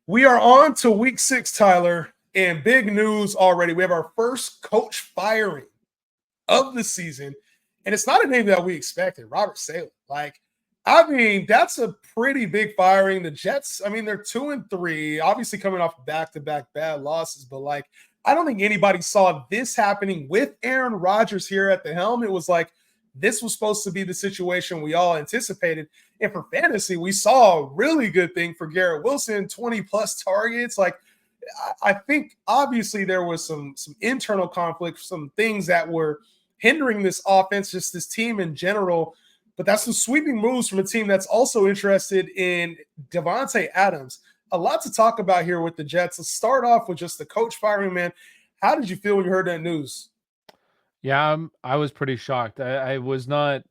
We are on to week 6, Tyler, and big news already. We have our first coach firing of the season, and it's not a name that we expected, Robert Saleh. That's a pretty big firing. The Jets, they're 2-3, obviously coming off back-to-back bad losses, but I don't think anybody saw this happening with Aaron Rodgers here at the helm. It was like this was supposed to be the situation we all anticipated. And for fantasy, we saw a really good thing for Garrett Wilson, 20 plus targets. I think obviously there was some internal conflict, some things that were hindering this offense, just this team in general. But that's some sweeping moves from a team that's also interested in Devontae Adams. A lot to talk about here with the Jets. Let's start off with just the coach firing, man. How did you feel when you heard that news? Yeah, I was pretty shocked. I was not.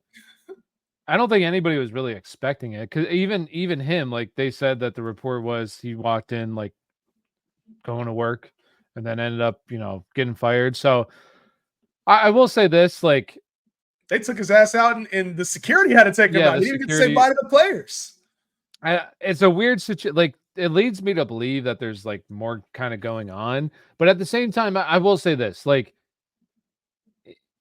I don't think anybody was really expecting it, because even him, like they said that the report was he walked in like going to work, and then ended up getting fired. So I will say this, like they took his ass out, and the security had to take him out. He didn't get to say bye to the players. It's a weird situation. Like it leads me to believe that there's like more kind of going on, but at the same time, I will say this, like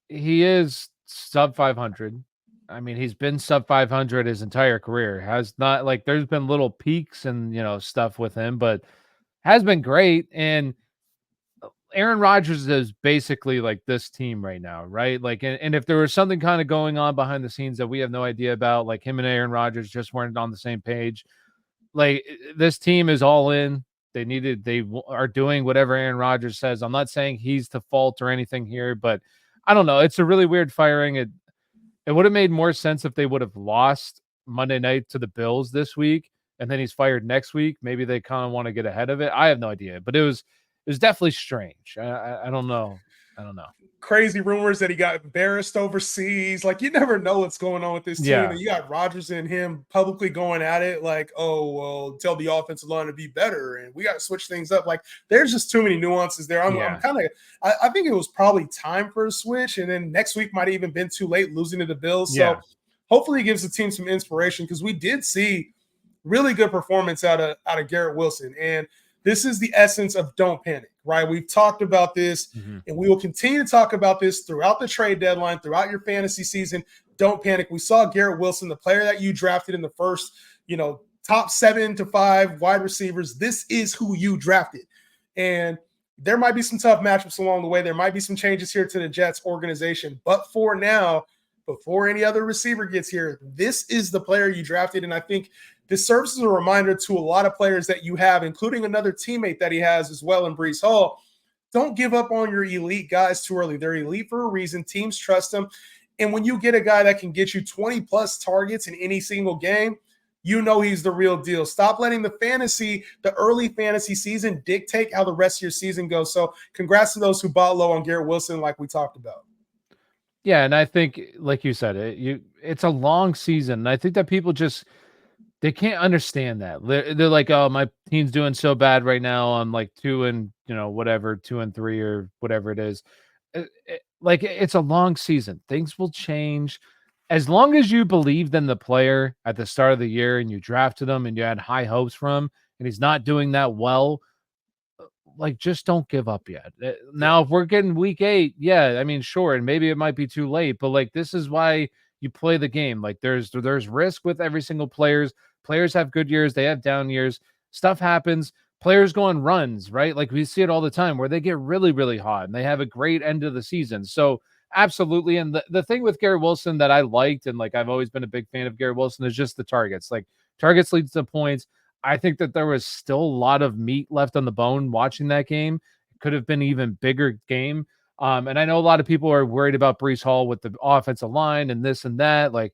he is sub 500. I mean, he's been sub 500 his entire career. Has not, like, there's been little peaks and stuff with him, but has been great. And Aaron Rodgers is basically like this team right now, right? Like, and if there was something kind of going on behind the scenes that we have no idea about, like him and Aaron Rodgers just weren't on the same page. Like, this team is all in. They are doing whatever Aaron Rodgers says. I'm not saying he's to fault or anything here, but I don't know. It's a really weird firing. It would have made more sense if they would have lost Monday night to the Bills this week, and then he's fired next week. Maybe they kind of want to get ahead of it. I have no idea, but it was definitely strange. I don't know. I don't know. Crazy rumors that he got embarrassed overseas. Like, you never know what's going on with this team. Yeah. And you got Rodgers and him publicly going at it like, oh, well, tell the offensive line to be better, and we got to switch things up. Like, there's just too many nuances there. I think it was probably time for a switch, and then next week might have even been too late, losing to the Bills. So hopefully it gives the team some inspiration, because we did see really good performance out of Garrett Wilson. And this is the essence of don't panic, right? We've talked about this, and we will continue to talk about this throughout the trade deadline, throughout your fantasy season. Don't panic. We saw Garrett Wilson, the player that you drafted in the first, top 7 to 5 wide receivers. This is who you drafted. And there might be some tough matchups along the way. There might be some changes here to the Jets organization. But for now, before any other receiver gets here, this is the player you drafted. And I think this serves as a reminder to a lot of players that you have, including another teammate that he has as well in Breece Hall. Don't give up on your elite guys too early. They're elite for a reason. Teams trust them. And when you get a guy that can get you 20 plus targets in any single game, he's the real deal. Stop letting the early fantasy season dictate how the rest of your season goes. So congrats to those who bought low on Garrett Wilson, like we talked about. Yeah, and I think, like you said, it's a long season. And I think that people they can't understand that. They're like, oh, my team's doing so bad right now. I'm like 2-3 or whatever it is. It's a long season. Things will change. As long as you believed in the player at the start of the year and you drafted him and you had high hopes for him, and he's not doing that well, just don't give up yet. Now, if we're getting week 8, sure, and maybe it might be too late, but this is why you play the game. Like, there's risk with every single players. Players have good years, they have down years. Stuff happens. Players go on runs, right? Like, we see it all the time where they get really, really hot and they have a great end of the season. So absolutely. And the thing with Garrett Wilson that I liked, and I've always been a big fan of Garrett Wilson, is just the targets. Like, targets leads to points. I think that there was still a lot of meat left on the bone watching that game. It could have been an even bigger game. And I know a lot of people are worried about Breece Hall with the offensive line and this and that. Like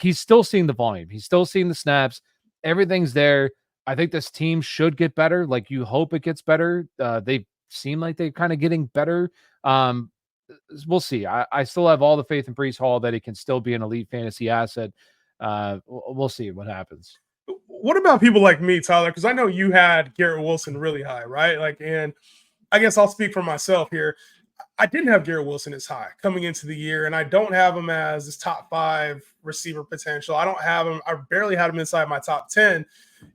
he's still seeing the volume. He's still seeing the snaps. Everything's there. I think this team should get better. Like, you hope it gets better. They seem like they're kind of getting better. We'll see. I still have all the faith in Breece Hall that he can still be an elite fantasy asset. We'll see what happens. What about people like me, Tyler? Because I know you had Garrett Wilson really high, right? And I guess I'll speak for myself here. I didn't have Garrett Wilson as high coming into the year, and I don't have him as this top 5 receiver potential. I don't have him. I barely had him inside my top 10.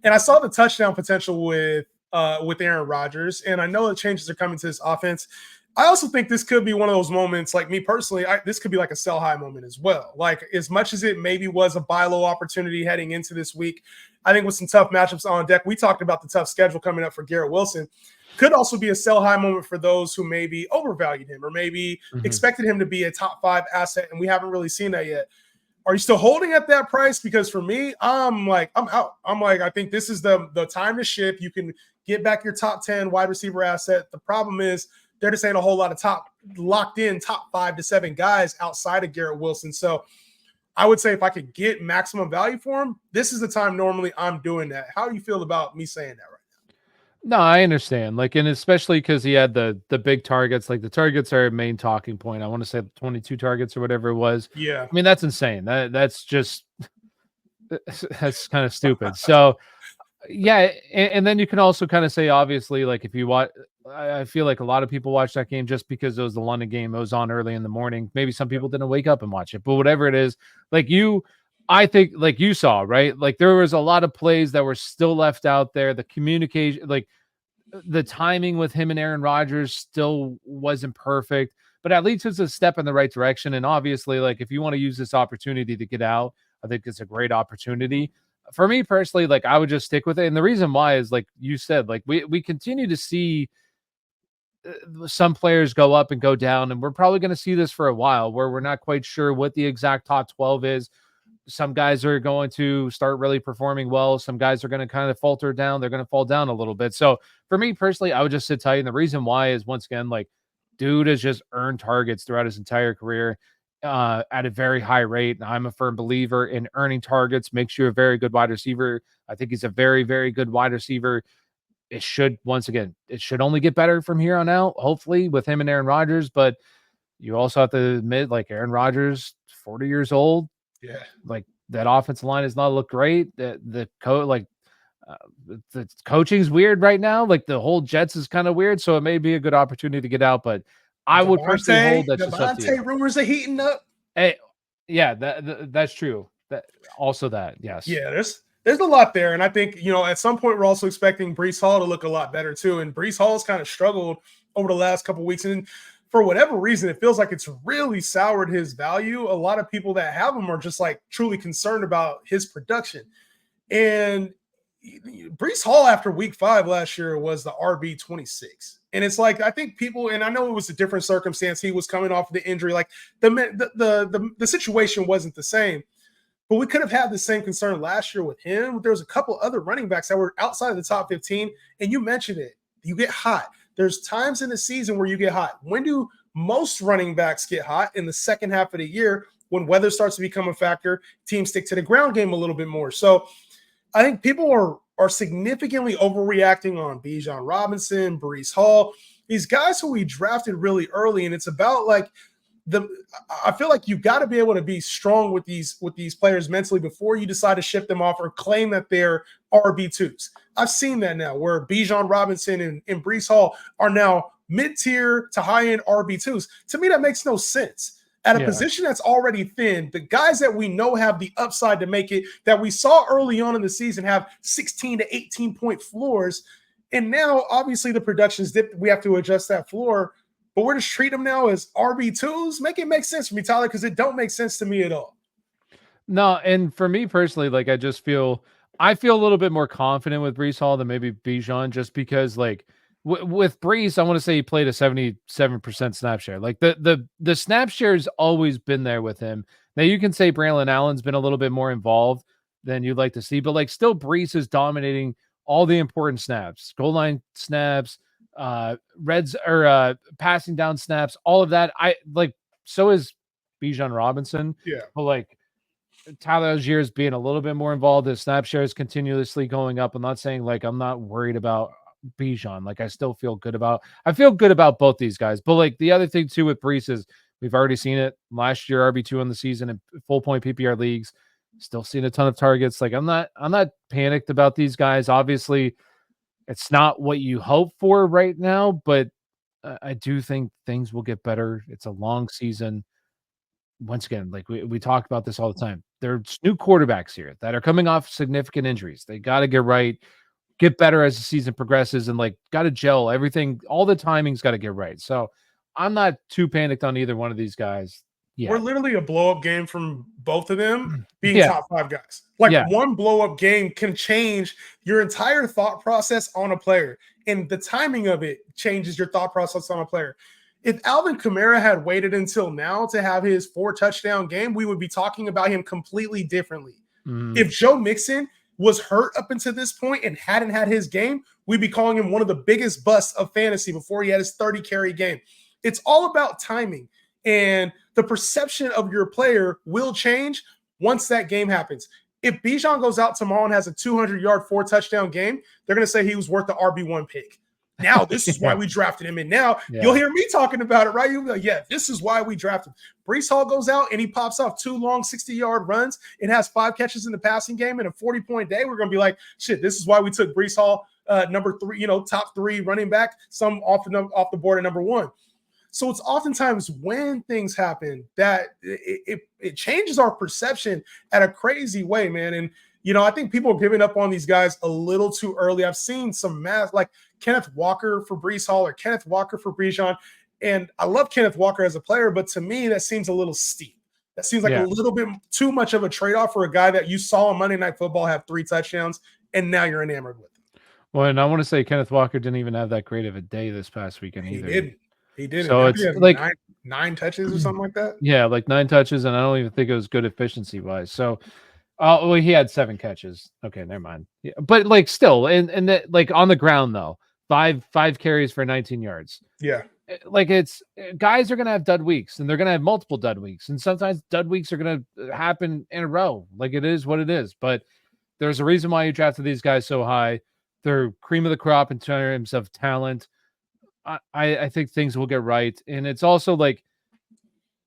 And I saw the touchdown potential with Aaron Rodgers, and I know the changes are coming to this offense. I also think this could be one of those moments, like me personally, this could be like a sell high moment as well. Like as much as it maybe was a buy low opportunity heading into this week, I think with some tough matchups on deck, we talked about the tough schedule coming up for Garrett Wilson. Could also be a sell high moment for those who maybe overvalued him or maybe expected him to be a top 5 asset, and we haven't really seen that yet. Are you still holding at that price? Because for me, I'm out. I think this is the time to ship. You can get back your top 10 wide receiver asset. The problem is there just ain't a whole lot of locked in top 5 to 7 guys outside of Garrett Wilson. So I would say if I could get maximum value for him, this is the time normally I'm doing that. How do you feel about me saying that right No, I understand. Like, and especially because he had the big targets. Like the targets are a main talking point. I want to say 22 targets or whatever it was. Yeah. I mean, that's insane. That's just that's kind of stupid. So yeah, and then you can also kind of say, obviously, like if you watch, I feel like a lot of people watch that game just because it was the London game. It was on early in the morning. Maybe some people didn't wake up and watch it, but whatever it is, like I think like you saw, right? Like there was a lot of plays that were still left out there. The communication, like the timing with him and Aaron Rodgers still wasn't perfect, but at least it's a step in the right direction. And obviously, like if you want to use this opportunity to get out, I think it's a great opportunity. For me personally, like I would just stick with it. And the reason why is like you said, like we continue to see some players go up and go down, and we're probably going to see this for a while where we're not quite sure what the exact top 12 is. Some guys are going to start really performing well. Some guys are going to kind of falter down. They're going to fall down a little bit. So for me personally, I would just sit tight. And the reason why is once again, like dude has just earned targets throughout his entire career at a very high rate. And I'm a firm believer in earning targets makes you a very good wide receiver. I think he's a very, very good wide receiver. It should, once again, it should only get better from here on out, hopefully with him and Aaron Rodgers. But you also have to admit, like Aaron Rodgers, 40 years old. now? Yeah. Like that offensive line does not look great. The coaching's weird right now. Like the whole Jets is kind of weird. So it may be a good opportunity to get out, but I would personally hold that. Devontae rumors are heating up. Hey, yeah, that's true. Yes. Yeah, there's a lot there. And I think, at some point we're also expecting Breece Hall to look a lot better too. And Breece Hall's kind of struggled over the last couple of weeks. And for whatever reason, it feels like it's really soured his value. A lot of people that have him are just like truly concerned about his production. And Breece Hall after week 5 last year was the RB 26. And it's like, I think people, and I know it was a different circumstance. He was coming off of the injury. Like the situation wasn't the same. But we could have had the same concern last year with him. There was a couple other running backs that were outside of the top 15, and you mentioned it. You get hot. There's times in the season where you get hot. When do most running backs get hot? In the second half of the year when weather starts to become a factor, teams stick to the ground game a little bit more. So I think people are significantly overreacting on Bijan Robinson, Breece Hall, these guys who we drafted really early, and it's about like – I feel like you've got to be able to be strong with these players mentally before you decide to ship them off or claim that they're RB2s. I've seen that now where Bijan Robinson and Breece Hall are now mid-tier to high-end RB2s. To me, that makes no sense. At a position that's already thin, the guys that we know have the upside to make it, that we saw early on in the season have 16 to 18-point floors, and now obviously the production's dipped. We have to adjust that floor. But we're just treating them now as RB2s. Make it make sense for me, Tyler, because it don't make sense to me at all. No, and for me personally, like I feel a little bit more confident with Breece Hall than maybe Bijan, just because like with Breece, I want to say he played a 77% snap share. Like the snap share has always been there with him. Now you can say Braylon Allen's been a little bit more involved than you'd like to see, but like still Breece is dominating all the important snaps, goal line snaps, reds or passing down snaps, all of that. I like, so is Bijan Robinson. Yeah. But like Tyler Algier is being a little bit more involved. His snap share is continuously going up. I'm not saying like I'm not worried about Bijan. Like I feel good about both these guys. But like the other thing too with Breece is we've already seen it last year, RB2 in the season in full point PPR leagues. Still seeing a ton of targets. Like I'm not panicked about these guys. Obviously, it's not what you hope for right now, but I do think things will get better. It's a long season. Once again, like we talk about this all the time. there's new quarterbacks here that are coming off significant injuries. They got to get right, get better as the season progresses, and like got to gel everything. All the timing's got to get right. So I'm not too panicked on either one of these guys We're yet. literally a blow up game from both of them being Yeah. top 5 guys. Like Yeah. one blow up game can change your entire thought process on a player, and the timing of it changes your thought process on a player. If Alvin Kamara had waited until now to have his 4 touchdown game, we would be talking about him completely differently. If Joe Mixon was hurt up until this point and hadn't had his game, we'd be calling him one of the biggest busts of fantasy before he had his 30 carry game. It's all about timing, and the perception of your player will change once that game happens. If Bijan goes out tomorrow and has a 200-yard, 4 touchdown game, they're going to say he was worth the RB1 pick. Now, this is why we drafted him. And now you'll hear me talking about it, right? You'll be like, yeah, this is why we drafted him. Brees Hall goes out and he pops off 2 long 60-yard runs and has 5 catches in the passing game and a 40-point day. We're going to be like, shit, this is why we took Brees Hall, number 3, top 3 running back, some off the board at number 1. So it's oftentimes when things happen that it changes our perception at a crazy way, man. And, I think people are giving up on these guys a little too early. I've seen some math like Kenneth Walker for Brees Hall or Kenneth Walker for Bijan. And I love Kenneth Walker as a player, but to me, that seems a little steep. That seems like a little bit too much of a trade-off for a guy that you saw on Monday Night Football have 3 touchdowns, and now you're enamored with him. Well, and I want to say Kenneth Walker didn't even have that great of a day this past weekend either. He didn't. So it's like 9 touches or something like that. Yeah, like 9 touches, and I don't even think it was good efficiency-wise. So well, he had 7 catches. Okay, never mind. Yeah, but like still, and that like on the ground though, five carries for 19 yards. Yeah, like it's guys are gonna have dud weeks, and they're gonna have multiple dud weeks, and sometimes dud weeks are gonna happen in a row. Like it is what it is. But there's a reason why you drafted these guys so high. They're cream of the crop in terms of talent. I think things will get right, and it's also like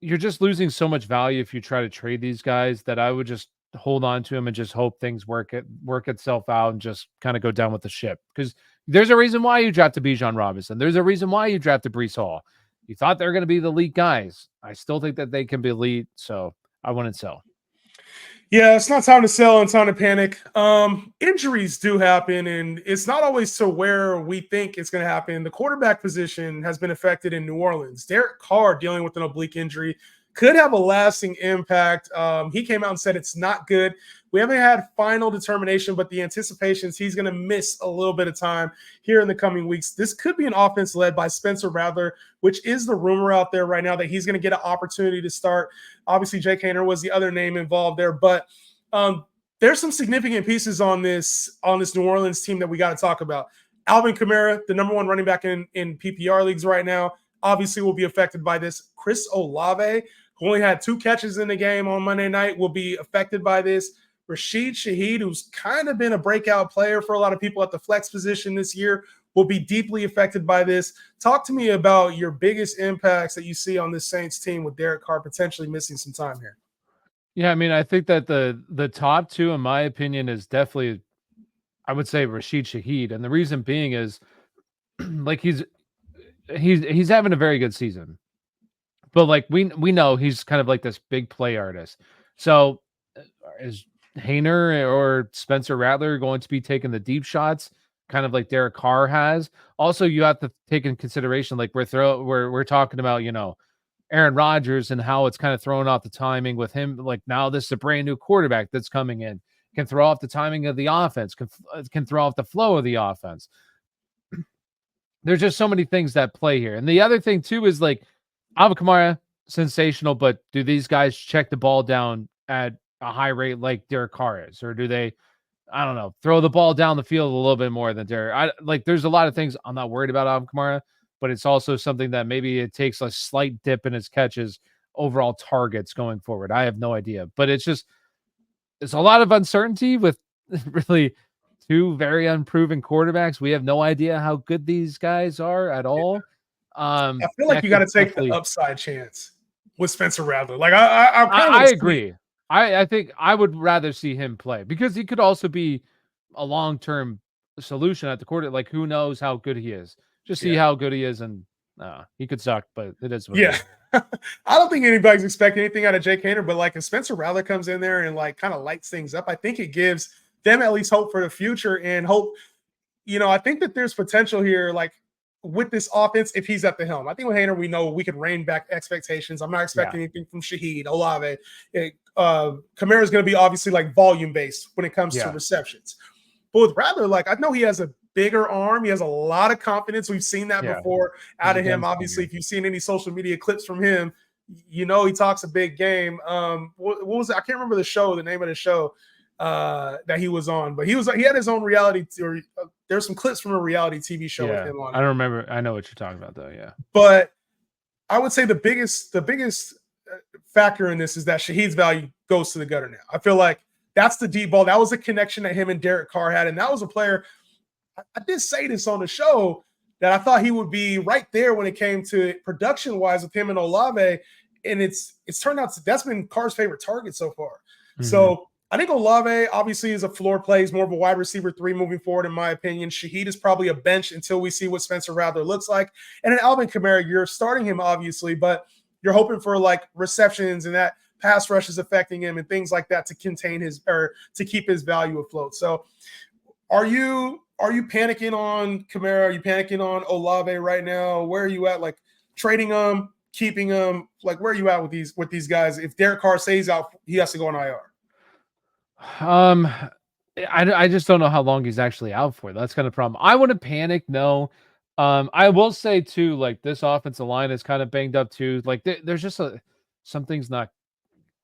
you're just losing so much value if you try to trade these guys that I would just hold on to him and just hope things work itself out and just kind of go down with the ship. Because there's a reason why you drafted Bijan Robinson. There's a reason why you drafted Brees Hall. You thought they're going to be the elite guys. I still think that they can be elite, so I wouldn't sell. Yeah, it's not time to sell and time to panic. Injuries do happen, and it's not always to where we think it's going to happen. The quarterback position has been affected in New Orleans. Derek Carr dealing with an oblique injury could have a lasting impact. He came out and said it's not good. We haven't had final determination, but the anticipation is he's going to miss a little bit of time here in the coming weeks. This could be an offense led by Spencer Rattler, which is the rumor out there right now that he's going to get an opportunity to start. Obviously, Jake Haener was the other name involved there, but there's some significant pieces on this New Orleans team that we got to talk about. Alvin Kamara, the number 1 running back in PPR leagues right now, obviously will be affected by this. Chris Olave, who only had 2 catches in the game on Monday night, will be affected by this. Rashid Shaheed, who's kind of been a breakout player for a lot of people at the flex position this year, will be deeply affected by this. Talk to me about your biggest impacts that you see on this Saints team with Derek Carr potentially missing some time here. Yeah, I mean, I think that the top 2, in my opinion, is definitely, I would say, Rashid Shaheed, and the reason being is like he's having a very good season, but like we know he's kind of like this big play artist. So is Haener or Spencer Rattler going to be taking the deep shots, kind of like Derek Carr has? Also, you have to take in consideration, like we're talking about, Aaron Rodgers and how it's kind of throwing off the timing with him. Like now, this is a brand new quarterback that's coming in, can throw off the timing of the offense, can throw off the flow of the offense. There's just so many things that play here. And the other thing too is like Alvin Kamara, sensational, but do these guys check the ball down at a high rate like Derek Carr is, or do they, I don't know, throw the ball down the field a little bit more than Derek? There's a lot of things I'm not worried about Alvin Kamara, but it's also something that maybe it takes a slight dip in his catches, overall targets going forward. I have no idea, but it's a lot of uncertainty with really 2 very unproven quarterbacks. We have no idea how good these guys are at all. I feel like you got to take the upside chance with Spencer Rattler. Like I agree. I think I would rather see him play because he could also be a long-term solution at the quarter. Like who knows how good he is? Just see how good he is, and he could suck, but it is what it is. I don't think anybody's expecting anything out of Jake Haener, but like if Spencer Rattler comes in there and like kind of lights things up, I think it gives them at least hope for the future and hope. I think that there's potential here, like with this offense, if he's at the helm. I think with Haener, we know we can rein back expectations. I'm not expecting anything from Shaheed, Olave. Kamara is going to be obviously like volume based when it comes to receptions. But with Rattler, like I know he has a bigger arm. He has a lot of confidence. We've seen that before out of him. Obviously, if you've seen any social media clips from him, he talks a big game. What was it? I can't remember the name of the show that he was on, but he had his own reality, or there's some clips from a reality TV show with him on. I don't remember. I know what you're talking about though. Yeah. But I would say the biggest factor in this is that Shaheed's value goes to the gutter now. I feel like that's the deep ball. That was a connection that him and Derek Carr had. And that was a player, I did say this on the show, that I thought he would be right there when it came to production-wise with him and Olave. And it's turned out that's been Carr's favorite target so far. Mm-hmm. So I think Olave obviously is a floor play. He's more of a wide receiver 3 moving forward, in my opinion. Shaheed is probably a bench until we see what Spencer Rattler looks like. And then Alvin Kamara, you're starting him obviously, but you're hoping for like receptions and that pass rush is affecting him and things like that to contain to keep his value afloat. So are you panicking on Kamara? Are you panicking on Olave right now? Where are you at? Like trading them, keeping them? Like where are you at with these guys? If Derek Carr stays out, he has to go on IR. I just don't know how long he's actually out for. That's kind of problem. I wouldn't panic. No. I will say too, like this offensive line is kind of banged up too. Like there's just something's not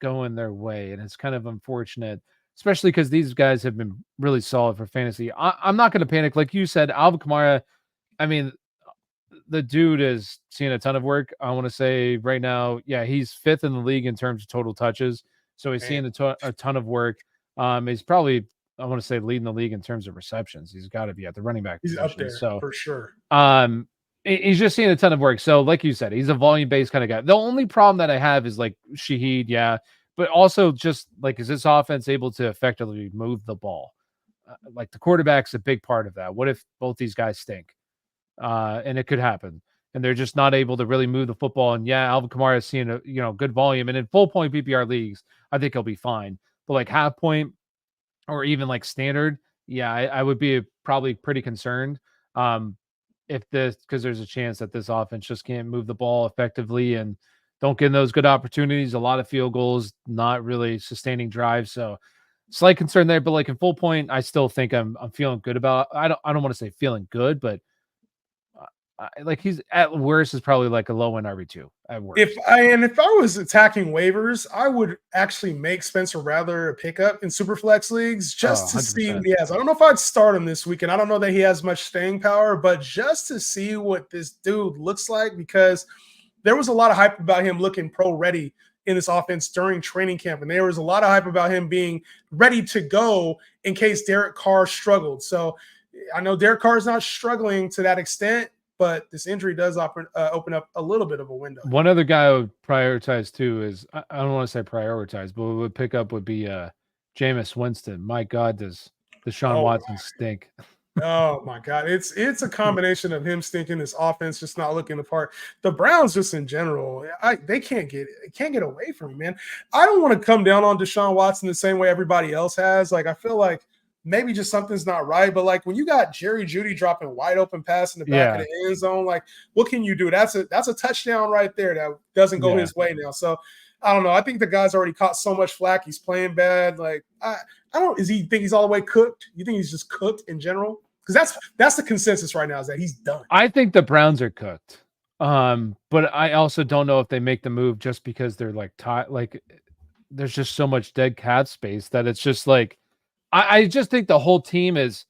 going their way, and it's kind of unfortunate, especially because these guys have been really solid for fantasy. I'm not going to panic. Like you said, Alvin Kamara, I mean, the dude is seeing a ton of work. I want to say right now, he's 5th in the league in terms of total touches. So he's seeing a ton of work. He's probably, I want to say, leading the league in terms of receptions. He's got to be at the running back position. He's up there, so for sure. He's just seeing a ton of work. So like you said, he's a volume-based kind of guy. The only problem that I have is like Shaheed, but also just like, is this offense able to effectively move the ball? Like the quarterback's a big part of that. What if both these guys stink? And it could happen. And they're just not able to really move the football. And Alvin Kamara is seeing a good volume. And in full point PPR leagues, I think he'll be fine. But like half point or even like standard, I would be probably pretty concerned. Because there's a chance that this offense just can't move the ball effectively and don't get in those good opportunities. A lot of field goals, not really sustaining drives. So slight concern there, but like in full point, I still think I'm feeling good about. I don't want to say feeling good, but like he's at worst is probably like a low end RB2 at worst. If I was attacking waivers, I would actually make Spencer Rattler a pickup in Superflex leagues just to see what he has. I don't know if I'd start him this week, and I don't know that he has much staying power, but just to see what this dude looks like, because there was a lot of hype about him looking pro ready in this offense during training camp, and there was a lot of hype about him being ready to go in case Derek Carr struggled. So I know Derek Carr is not struggling to that extent, but this injury does open up a little bit of a window. One other guy I would prioritize too is, I don't want to say prioritize, but would pick up would be Jameis Winston. My God, does Deshaun Watson stink? Oh my God. It's a combination of him stinking, this offense just not looking the part. The Browns just in general, they can't get away from him, man. I don't want to come down on Deshaun Watson the same way everybody else has. Like I feel like maybe just something's not right. But like when you got Jerry Jeudy dropping wide open pass in the back of the end zone, like what can you do? That's a touchdown right there that doesn't go his way now. So I don't know. I think the guy's already caught so much flack. He's playing bad. Like I don't. Is he think he's all the way cooked? You think he's just cooked in general? Because that's the consensus right now, is that he's done. I think the Browns are cooked. But I also don't know if they make the move just because they're like there's just so much dead cap space that it's just like I just think the whole team is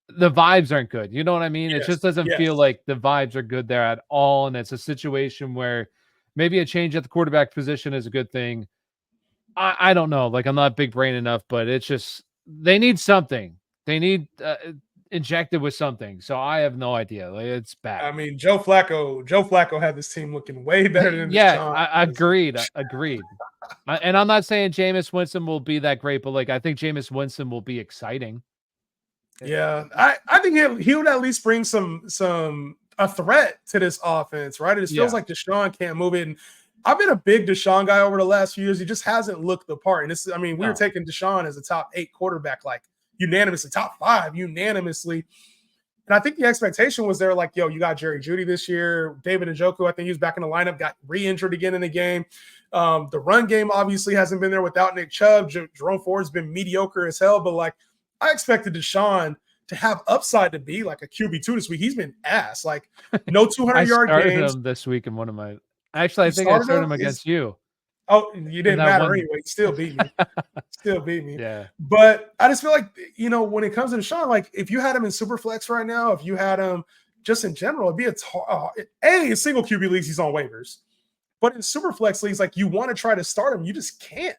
the vibes aren't good. You know what I mean? It just doesn't feel like the vibes are good there at all. And it's a situation where maybe a change at the quarterback position is a good thing. I don't know. Like I'm not big brain enough, but it's just they need something. They need injected with something. So I have no idea. Like, it's bad. I mean, Joe Flacco had this team looking way better than I agreed. And I'm not saying Jameis Winston will be that great, but like I think Jameis Winston will be exciting. Yeah, I think he would at least bring a threat to this offense, right? It just feels like Deshaun can't move it. And I've been a big Deshaun guy over the last few years. He just hasn't looked the part. And this, I mean, we were taking Deshaun as a top 8 quarterback, like unanimously, top 5 unanimously. And I think the expectation was there, like, yo, you got Jerry Jeudy this year. David Njoku, I think he was back in the lineup, got re-injured again in the game. The run game obviously hasn't been there without Nick Chubb. Jerome Ford's been mediocre as hell, but like I expected Deshaun to have upside to be like a QB2 this week. He's been ass, like no 200-yard games. I started him this week in one of my. Actually, I think I started him against you. Oh, you didn't matter anyway. You still beat me. Still beat me. Yeah. But I just feel like, when it comes to Deshaun, like if you had him in Superflex right now, if you had him just in general, it'd be in single QB leagues, he's on waivers. But in Superflex leagues, like you want to try to start him, you just can't.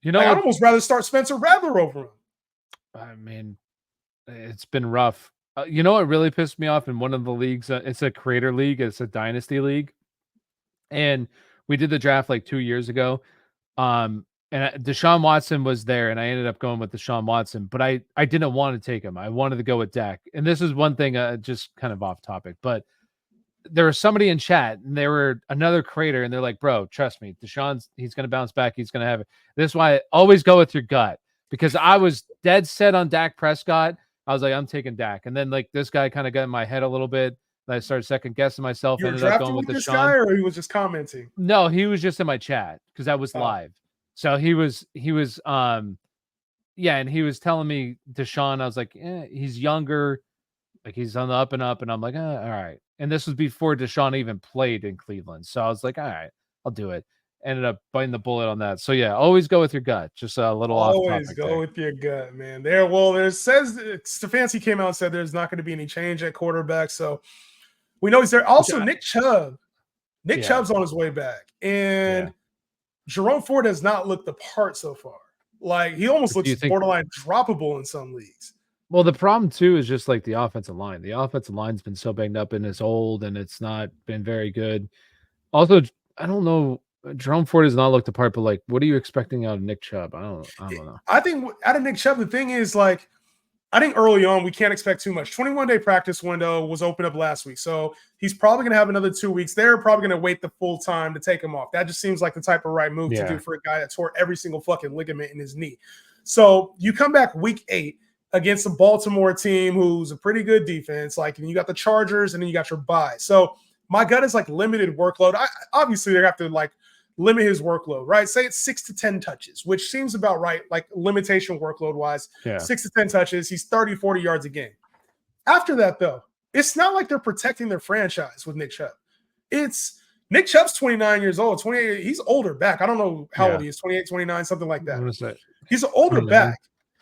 I'd almost rather start Spencer Rattler over him. I mean, it's been rough. You know what really pissed me off in one of the leagues? It's a creator league. It's a dynasty league. And we did the draft like 2 years ago. And Deshaun Watson was there, and I ended up going with Deshaun Watson, but I didn't want to take him. I wanted to go with Dak. And this is one thing, just kind of off topic, but there was somebody in chat, and they were another creator, and they're like, bro, trust me, he's going to bounce back. He's going to have it. This is why I always go with your gut, because I was dead set on Dak Prescott. I was like, I'm taking Dak. And then like this guy kind of got in my head a little bit. I started second guessing myself. You were drafting with this guy, or he was just commenting? No, he was just in my chat because I was live. So he was, and he was telling me Deshaun. I was like, he's younger, like he's on the up and up, and I'm like, all right. And this was before Deshaun even played in Cleveland, so I was like, all right, I'll do it. Ended up biting the bullet on that. So yeah, always go with your gut. Just a little off topic. Always go with your gut, man. There says Stefanski came out and said there's not going to be any change at quarterback, so. We know he's there. Also, Nick Chubb. Nick Chubb's on his way back. And Jerome Ford has not looked the part so far. Like, he almost looks borderline droppable in some leagues. Well, the problem, too, is just like the offensive line. The offensive line's been so banged up and it's old and it's not been very good. Also, I don't know. Jerome Ford has not looked the part, but like, what are you expecting out of Nick Chubb? I don't know. I think out of Nick Chubb, the thing is, like, I think early on, we can't expect too much. 21-day practice window was opened up last week. So he's probably going to have another 2 weeks. They're probably going to wait the full time to take him off. That just seems like the type of right move to do for a guy that tore every single fucking ligament in his knee. So you come back week 8 against a Baltimore team who's a pretty good defense. Like, and you got the Chargers and then you got your bye. So my gut is like limited workload. Obviously, they have to like limit his workload, right? Say it's 6 to 10 touches, which seems about right, like limitation workload wise. 6 to 10 touches, he's 30, 40 yards a game. After that, though, it's not like they're protecting their franchise with Nick Chubb. It's Nick Chubb's 29 years old, 28. He's older back. I don't know how old he is, 28, 29, something like that. He's an older back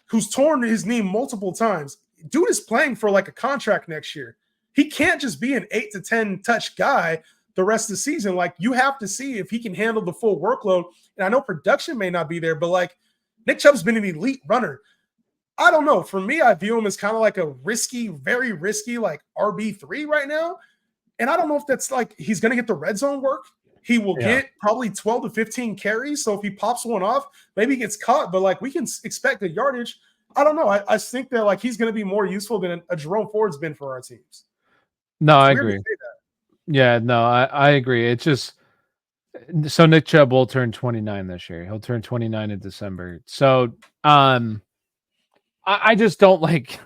who's torn his knee multiple times. Dude is playing for like a contract next year. He can't just be an 8 to 10 touch guy the rest of the season. Like, you have to see if he can handle the full workload. And I know production may not be there, but like Nick Chubb's been an elite runner. I don't know. For me, I view him as kind of like a risky, very risky, like RB3 right now. And I don't know if that's like he's going to get the red zone work. He will get probably 12 to 15 carries. So if he pops one off, maybe he gets caught, but like we can expect the yardage. I don't know. I think that like he's going to be more useful than a Jerome Ford's been for our teams. No, I agree. Yeah, no, I agree. It's just so Nick Chubb will turn 29 this year. He'll turn 29 in December. So I just don't like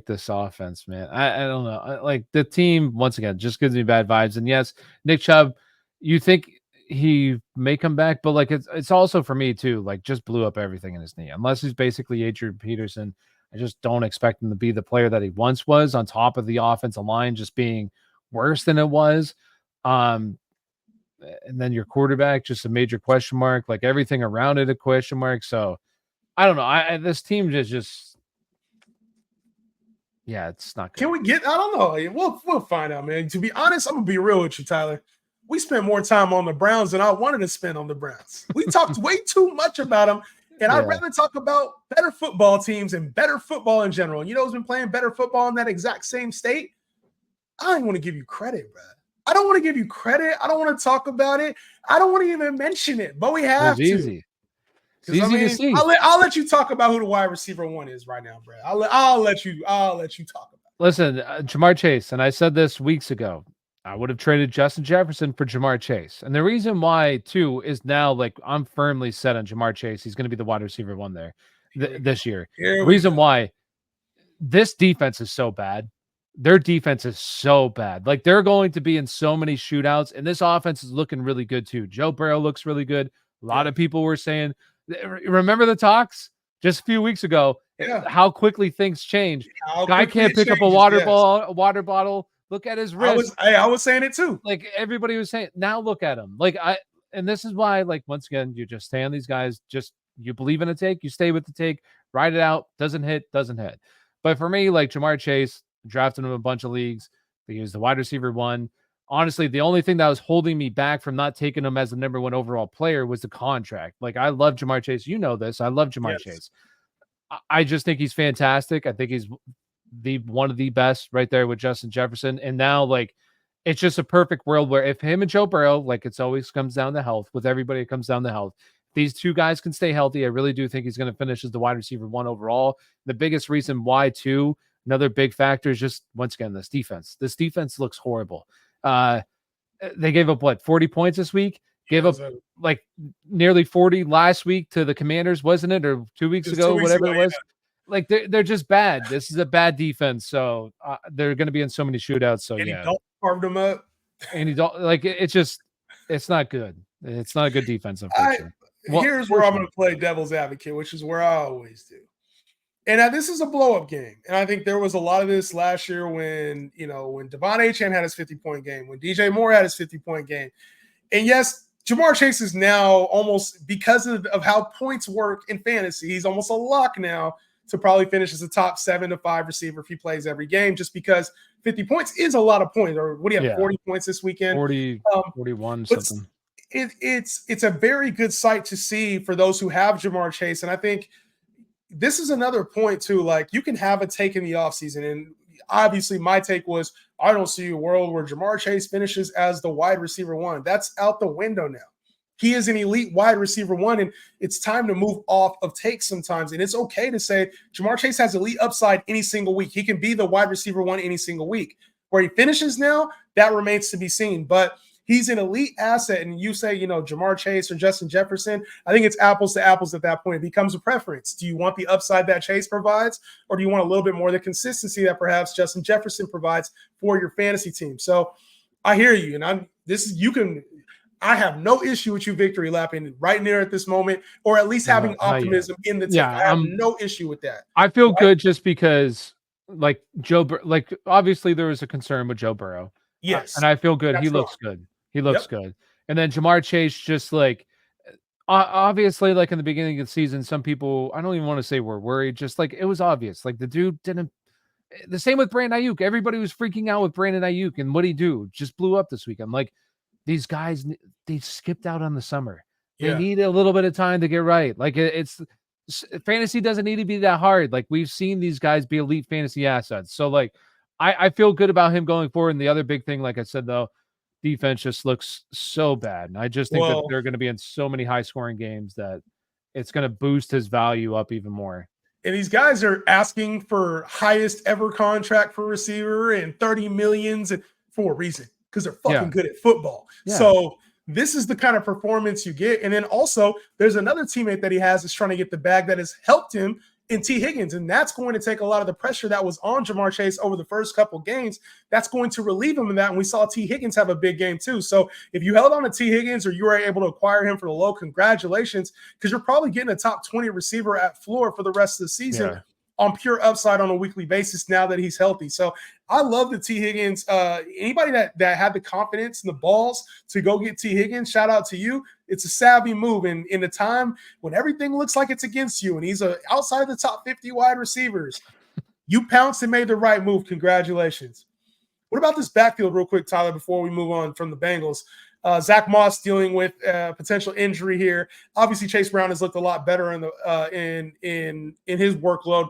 this offense, man. I don't know. Like the team, once again, just gives me bad vibes. And yes, Nick Chubb, you think he may come back, but like it's also for me too, like just blew up everything in his knee. Unless he's basically Adrian Peterson, I just don't expect him to be the player that he once was, on top of the offensive line just being worse than it was. And then your quarterback, just a major question mark, like everything around it a question mark. So I don't know. This team just it's not good. Can we get, I don't know. We'll find out, man. To be honest, I'm gonna be real with you, Tyler. We spent more time on the Browns than I wanted to spend on the Browns. We talked way too much about them. And I'd rather talk about better football teams and better football in general. And you know who's been playing better football in that exact same state? I don't want to give you credit, bro. I don't want to give you credit. I don't want to talk about it. I don't want to even mention it, but we have to. Easy. It's easy to see. I'll let you talk about who the wide receiver one is right now, bro. I'll let you talk about it. Listen, Jamar Chase, and I said this weeks ago, I would have traded Justin Jefferson for Jamar Chase. And the reason why, too, is now like I'm firmly set on Jamar Chase. He's going to be the wide receiver one there Here we go. this year. Here The we go. reason why this defense is so bad. Their defense is so bad. Like they're going to be in so many shootouts, and this offense is looking really good too. Joe Burrow looks really good. A lot Yeah. of people were saying, remember the talks just a few weeks ago, Yeah. how quickly things change. How Guy quickly can't it pick up changes, yes. a water bottle. Look at his wrist. I was saying it too. Like everybody was saying, now look at him. And this is why, like, once again, you just stay on these guys. Just you believe in a take, you stay with the take, ride it out. Doesn't hit, doesn't hit. But for me, like Jamar Chase, drafted him in a bunch of leagues. He was the wide receiver one. Honestly, the only thing that was holding me back from not taking him as the number one overall player was the contract. Like, I love Jamar Chase. You know this. I love Jamar Yes. Chase. I just think he's fantastic. I think he's the one of the best right there with Justin Jefferson. And now, like, it's just a perfect world where if him and Joe Burrow, like it's always comes down to health. With everybody, it comes down to health. These two guys can stay healthy. I really do think he's going to finish as the wide receiver one overall. The biggest reason why, too, another big factor is just, once again, this defense. This defense looks horrible. They gave up, what, 40 points this week? Gave up like nearly 40 last week to the Commanders, wasn't it? Or 2 weeks ago, whatever it was. Yeah. Like, they're just bad. This is a bad defense. So they're going to be in so many shootouts. So, Andy yeah. Dalton carved him up. Andy Dalton, like, it's just, it's not good. It's not a good defense, unfortunately. Here's where I'm going to play devil's advocate, which is where I always do. And this is a blow-up game. And I think there was a lot of this last year when Devon Achane had his 50-point game, when DJ Moore had his 50-point game. And yes, Jamar Chase is now almost, because of how points work in fantasy, he's almost a lock now to probably finish as a top 7 to 5 receiver if he plays every game, just because 50 points is a lot of points. Or what do you have, 40 points this weekend? 41, something. It's a very good sight to see for those who have Jamar Chase. And I think this is another point too. Like, you can have a take in the offseason. And obviously my take was, I don't see a world where Jamar Chase finishes as the wide receiver one. That's out the window now. He is an elite wide receiver one, and it's time to move off of takes sometimes. And it's okay to say Jamar Chase has elite upside any single week. He can be the wide receiver one any single week. Where he finishes now, that remains to be seen. But he's an elite asset, and you say, Jamar Chase or Justin Jefferson, I think it's apples to apples at that point. It becomes a preference. Do you want the upside that Chase provides, or do you want a little bit more of the consistency that perhaps Justin Jefferson provides for your fantasy team? So I hear you, and I have no issue with you victory lapping right near at this moment, or at least having optimism in the take. I have no issue with that. I feel good just because, like, obviously there was a concern with Joe Burrow. Yes. And I feel good. He looks good. He looks good. And then Jamar Chase, just like, obviously, like in the beginning of the season, some people, I don't even want to say were worried, just like it was obvious. Like, the dude didn't. The same with Brandon Ayuk. Everybody was freaking out with Brandon Ayuk, and what'd he do? Just blew up this weekend. Like, these guys, they skipped out on the summer. They need a little bit of time to get right. Like, it's fantasy doesn't need to be that hard. Like, we've seen these guys be elite fantasy assets. So, like, I feel good about him going forward. And the other big thing, like I said, though, defense just looks so bad. And I just think that they're going to be in so many high-scoring games that it's going to boost his value up even more. And these guys are asking for highest ever contract for receiver and 30 millions for a reason, because they're fucking good at football. Yeah. So this is the kind of performance you get. And then also there's another teammate that he has that's trying to get the bag that has helped him in T. Higgins. And that's going to take a lot of the pressure that was on Jamar Chase over the first couple games. That's going to relieve him of that. And we saw T. Higgins have a big game too. So if you held on to T. Higgins, or you were able to acquire him for the low, congratulations, because you're probably getting a top 20 receiver at floor for the rest of the season on pure upside on a weekly basis now that he's healthy. So I love the T. Higgins. Anybody that had the confidence and the balls to go get T. Higgins, shout out to you. It's a savvy move. And in a time when everything looks like it's against you and he's outside of the top 50 wide receivers, you pounced and made the right move. Congratulations. What about this backfield real quick, Tyler, before we move on from the Bengals? Zach Moss dealing with potential injury here. Obviously, Chase Brown has looked a lot better in his workload.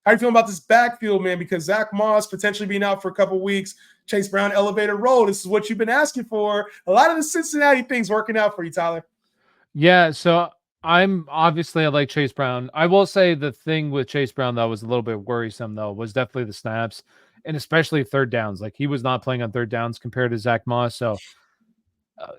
How are you feeling about this backfield, man? Because Zach Moss potentially being out for a couple weeks, Chase Brown elevated role. This is what you've been asking for. A lot of the Cincinnati things working out for you, Tyler. Yeah, so I like Chase Brown. I will say the thing with Chase Brown that was a little bit worrisome, though, was definitely the snaps. and especially third downs. Like he was not playing on third downs compared to Zach Moss. So,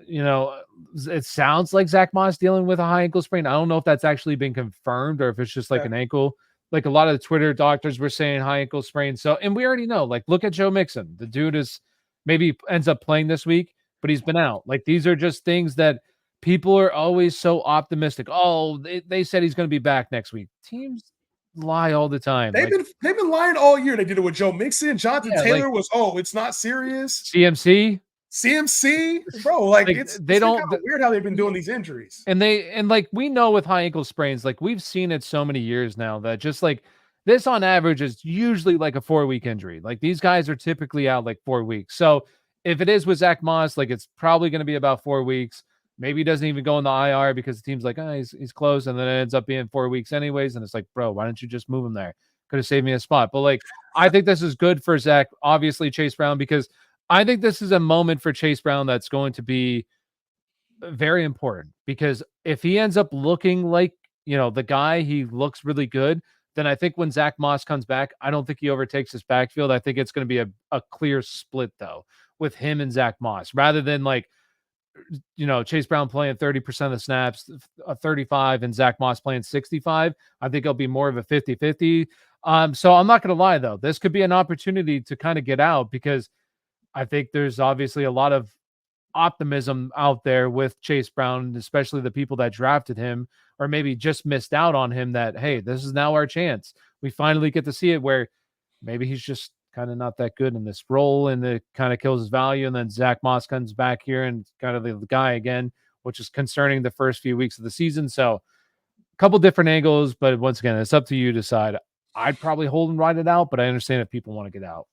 it sounds like Zach Moss dealing with a high ankle sprain. I don't know if that's actually been confirmed or if it's just like an ankle. Like a lot of the Twitter doctors were saying high ankle sprain. So, and we already know, like, look at Joe Mixon. The dude is maybe ends up playing this week, but he's been out. Like, these are just things that people are always so optimistic. Oh, they said he's going to be back next week. Teams lie all the time. They've been lying all year. They did it with Joe Mixon. Jonathan Taylor was, it's not serious. CMC, bro, like it's kind of weird how they've been doing these injuries. And like we know with high ankle sprains, like we've seen it so many years now that just like this on average is usually like a 4-week injury. Like these guys are typically out like 4 weeks. So if it is with Zach Moss, like it's probably going to be about 4 weeks. Maybe he doesn't even go in the IR because the team's like, he's close, and then it ends up being 4 weeks anyways. And it's like, bro, why don't you just move him there? Could have saved me a spot. But like, I think this is good for Zach, obviously Chase Brown, because I think this is a moment for Chase Brown that's going to be very important, because if he ends up looking like, the guy, he looks really good, then I think when Zach Moss comes back, I don't think he overtakes his backfield. I think it's going to be a clear split, though, with him and Zach Moss, rather than like, Chase Brown playing 30% of the snaps, 35, and Zach Moss playing 65. I think it'll be more of a 50-50. So I'm not going to lie, though. This could be an opportunity to kind of get out, because I think there's obviously a lot of optimism out there with Chase Brown, especially the people that drafted him or maybe just missed out on him, that, hey, this is now our chance. We finally get to see it, where maybe he's just kind of not that good in this role and it kind of kills his value. And then Zach Moss comes back here and kind of the guy again, which is concerning the first few weeks of the season. So a couple different angles, but once again, it's up to you to decide. I'd probably hold and ride it out, but I understand if people want to get out.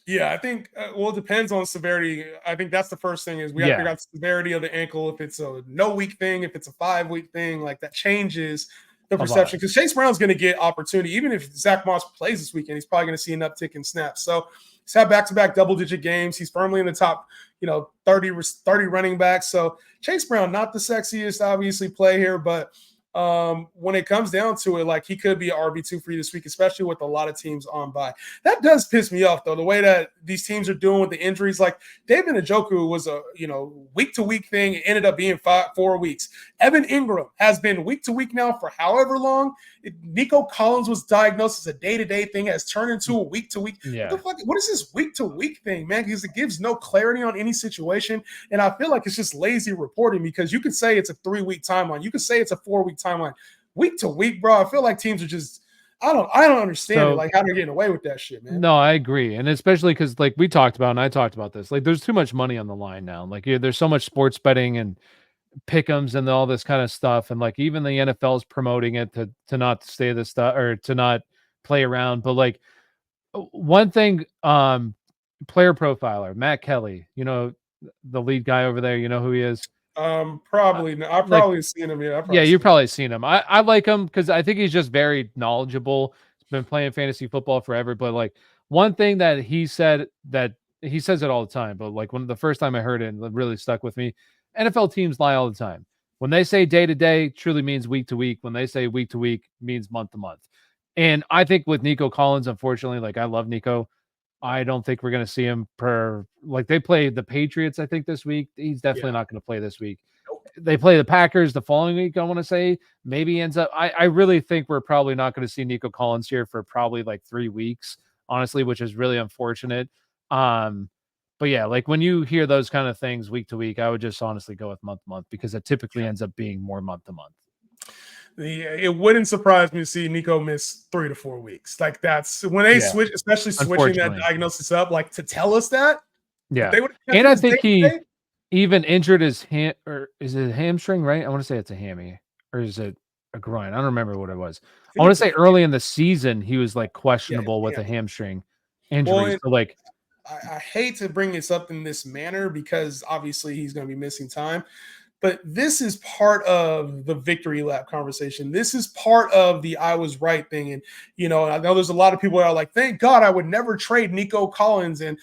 Yeah, I think, it depends on severity. I think that's the first thing, is we have to figure out the severity of the ankle. If it's a no-week thing, if it's a 5-week thing, like that changes the perception. Because Chase Brown's going to get opportunity. Even if Zach Moss plays this weekend, he's probably going to see an uptick in snaps. So he's had back-to-back double-digit games. He's firmly in the top, 30 running backs. So Chase Brown, not the sexiest, obviously, play here, but when it comes down to it, like, he could be an RB2 for you this week, especially with a lot of teams on bye. That does piss me off, though, the way that these teams are doing with the injuries. Like, David Njoku was a week-to-week thing. It ended up being 4 weeks. Evan Ingram has been week-to-week now for however long. Nico Collins was diagnosed as a day-to-day thing, has turned into a week-to-week. Yeah. What is this week-to-week thing, man? Because it gives no clarity on any situation, and I feel like it's just lazy reporting, because you could say it's a 3-week timeline. You could say it's a 4-week timeline. Week to week, bro, I feel like teams are just I don't understand it, like how they're getting away with that shit, man. No, I agree. And especially because, like, we talked about, and I talked about this, like, there's too much money on the line now. Like, there's so much sports betting and pick'ems and all this kind of stuff. And like, even the NFL is promoting it to not stay this stuff, or to not play around. But like, one thing, player profiler, Matt Kelly, the lead guy over there, you know who he is? Probably. I've probably seen him. Yeah, you've probably seen him. I like him because I think he's just very knowledgeable. He's been playing fantasy football forever. But like, one thing that he said, that he says it all the time, but like, when the first time I heard it, it really stuck with me. NFL teams lie all the time. When they say day to day, truly means week to week. When they say week to week, means month to month. And I think with Nico Collins, unfortunately, like, I love Nico, I don't think we're going to see him like, they play the Patriots, I think, this week. He's definitely not going to play this week. Nope. They play the Packers the following week, I want to say. Maybe ends up, I really think we're probably not going to see Nico Collins here for probably like 3 weeks, honestly, which is really unfortunate. But yeah, like, when you hear those kind of things week to week, I would just honestly go with month to month, because it typically ends up being more month to month. It wouldn't surprise me to see Nico miss 3 to 4 weeks. Like, that's when they switch, especially switching that diagnosis up, like, to tell us that. Yeah. And I think he even injured his hand, or is it a hamstring, right? I want to say it's a hammy, or is it a groin? I don't remember what it was. I want to say early in the season, he was like questionable with a hamstring injury. Well, so like, I hate to bring this up in this manner, because obviously he's going to be missing time. But this is part of the victory lap conversation. This is part of the I was right thing. And, I know there's a lot of people that are like, thank God I would never trade Nico Collins, and,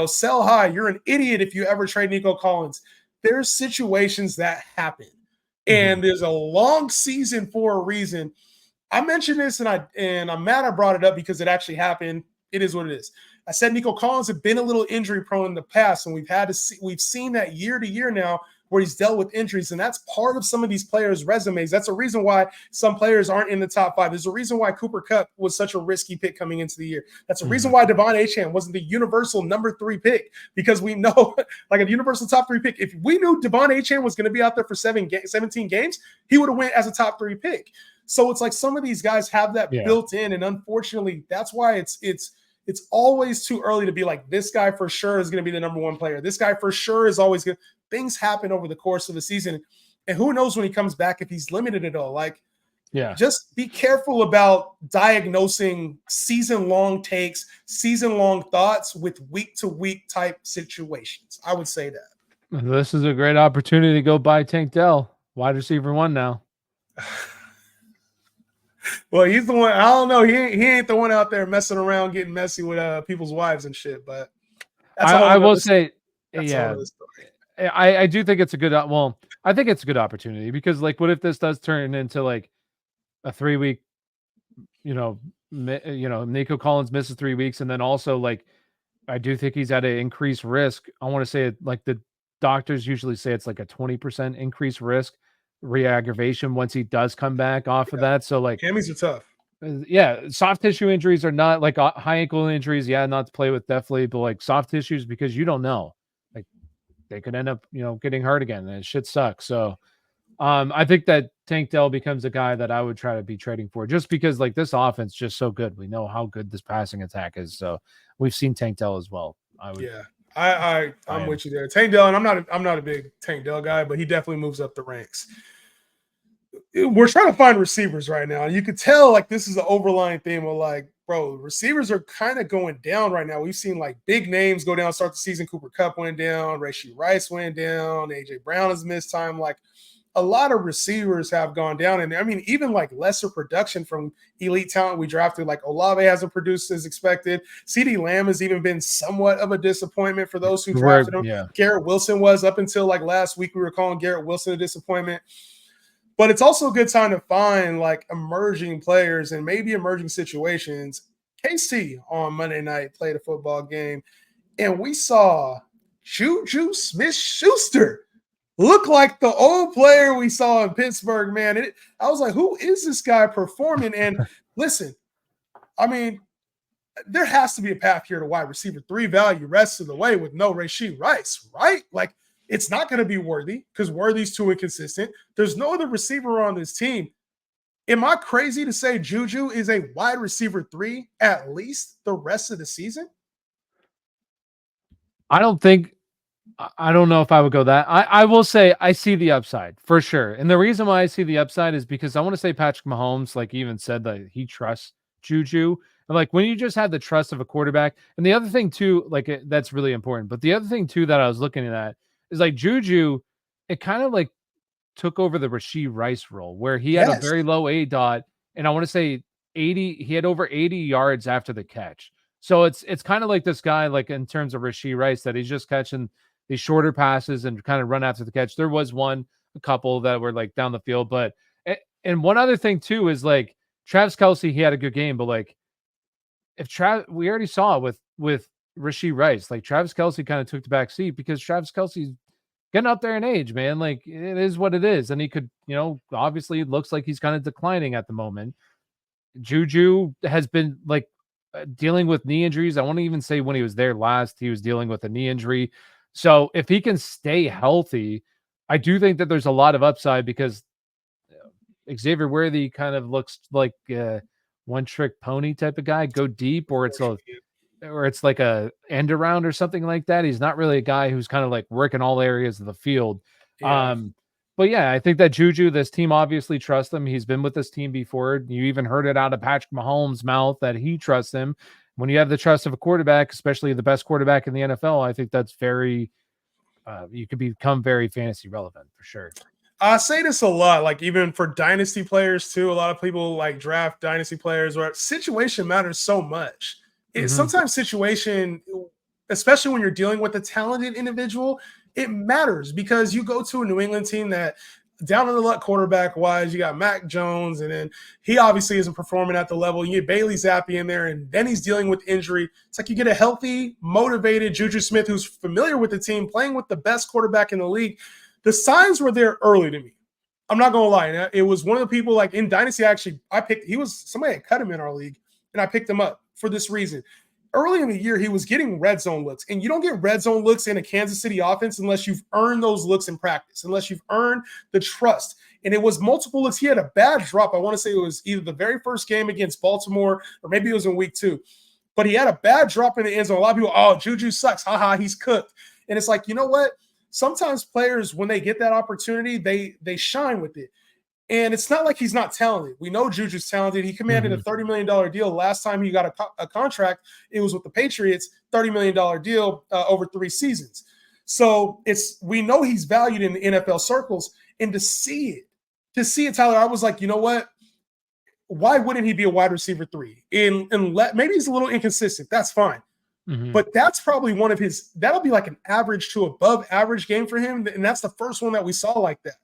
sell high. You're an idiot if you ever trade Nico Collins. There's situations that happen. And there's a long season for a reason. I mentioned this, and I'm mad I brought it up, because it actually happened. It is what it is. I said Nico Collins had been a little injury prone in the past, and we've seen that year to year now where he's dealt with injuries, and that's part of some of these players' resumes. That's a reason why some players aren't in the top 5. There's a reason why Cooper Kupp was such a risky pick coming into the year. That's a reason why Devon Achane wasn't the universal number 3 pick, because we know, like, a universal top 3 pick, if we knew Devon Achane was going to be out there for 17 games, he would have went as a top 3 pick. So it's like some of these guys have that built in, and unfortunately, that's why it's always too early to be like, this guy for sure is going to be the number 1 player. This guy for sure is always good. Things happen over the course of the season, and who knows when he comes back if he's limited at all. Like, just be careful about diagnosing season-long takes, season-long thoughts with week-to-week type situations. I would say that. This is a great opportunity to go buy Tank Dell, wide receiver 1 now. Well, he's the one. I don't know. He ain't the one out there messing around, getting messy with people's wives and shit. But that's I will say, I do think it's a good. Well, I think it's a good opportunity, because, like, what if this does turn into like a 3-week, Nico Collins misses 3 weeks, and then also, like, I do think he's at an increased risk. I want to say it, like, the doctors usually say it's like a 20% increased risk re-aggravation once he does come back off of that. So, like, hammies are tough. Yeah, soft tissue injuries are not like high ankle injuries. Yeah, not to play with, definitely, but like soft tissues, because you don't know, like, they could end up, getting hurt again, and shit sucks. So, I think that Tank Dell becomes a guy that I would try to be trading for, just because, like, this offense just so good. We know how good this passing attack is. So we've seen Tank Dell as well. I'm with you there. Tank Dell, and I'm not a big Tank Dell guy, but he definitely moves up the ranks. We're trying to find receivers right now. You could tell, like, this is an overlying theme of, like, bro, receivers are kind of going down right now. We've seen, like, big names go down, start the season. Cooper Kupp went down. Rashee Rice went down. A.J. Brown has missed time. Like, a lot of receivers have gone down. And, I mean, even, like, lesser production from elite talent we drafted. Like, Olave hasn't produced as expected. CeeDee Lamb has even been somewhat of a disappointment for those who drafted him. Yeah. Garrett Wilson was, up until, like, last week, we were calling Garrett Wilson a disappointment. But it's also a good time to find, like, emerging players and maybe emerging situations. KC on Monday night played a football game, and we saw JuJu Smith-Schuster look like the old player we saw in Pittsburgh, man. I was like, who is this guy performing? And listen, I mean, there has to be a path here to wide receiver 3 value rest of the way with no Rashee Rice, right? Like, it's not going to be Worthy, because Worthy's too inconsistent. There's no other receiver on this team. Am I crazy to say JuJu is a wide receiver 3 at least the rest of the season? I don't know if I would go that. I will say I see the upside for sure. And the reason why I see the upside is because I want to say Patrick Mahomes, like, even said that he trusts JuJu. And, like, when you just have the trust of a quarterback, and the other thing too, like, that's really important. But the other thing too that I was looking at is, like, JuJu, it kind of like took over the Rashee Rice role, where he had a very low A dot, and I want to say he had over 80 yards after the catch. So it's kind of like this guy, like, in terms of Rashee Rice, that he's just catching these shorter passes and kind of run after the catch. There was a couple that were, like, down the field, but and one other thing too is, like, Travis Kelce, he had a good game, but, like, we already saw it with Rashee Rice, like, Travis Kelce kind of took the back seat because Travis Kelce's getting up there in age, man. Like, it is what it is. And he could, obviously it looks like he's kind of declining at the moment. JuJu has been, like, dealing with knee injuries. I won't even say when he was there last, he was dealing with a knee injury. So if he can stay healthy, I do think that there's a lot of upside, because Xavier Worthy kind of looks like a one-trick pony type of guy. Go deep, or it's like a end around or something like that. He's not really a guy who's kind of, like, working all areas of the field. Yeah. But yeah, I think that JuJu, this team obviously trusts him. He's been with this team before. You even heard it out of Patrick Mahomes' mouth that he trusts him. When you have the trust of a quarterback, especially the best quarterback in the NFL, I think that's very, you could become very fantasy relevant for sure. I say this a lot, like, even for dynasty players too. A lot of people, like, draft dynasty players where situation matters so much. Sometimes situation, especially when you're dealing with a talented individual, it matters, because you go to a New England team that down in the luck quarterback wise. You got Mac Jones, and then he obviously isn't performing at the level. You get Bailey Zappi in there, and then he's dealing with injury. It's like you get a healthy, motivated JuJu Smith who's familiar with the team, playing with the best quarterback in the league. The signs were there early to me. I'm not gonna lie. It was one of the people like in Dynasty. Somebody had cut him in our league, and I picked him up for this reason. Early in the year, he was getting red zone looks, and you don't get red zone looks in a Kansas City offense unless you've earned those looks in practice, unless you've earned the trust. And it was multiple looks. He had a bad drop. I want to say it was either the very first game against Baltimore or maybe it was in week 2. But he had a bad drop in the end zone. A lot of people, JuJu sucks. Haha, he's cooked. And it's like, you know what? Sometimes players, when they get that opportunity, they shine with it. And it's not like he's not talented. We know JuJu's talented. He commanded a $30 million deal. Last time he got a contract, it was with the Patriots, $30 million deal over 3 seasons. So we know he's valued in the NFL circles. And to see it, Tyler, I was like, you know what? Why wouldn't he be a wide receiver 3? Maybe he's a little inconsistent. That's fine. But that's probably one of his – that'll be like an average to above average game for him. And that's the first one that we saw like that.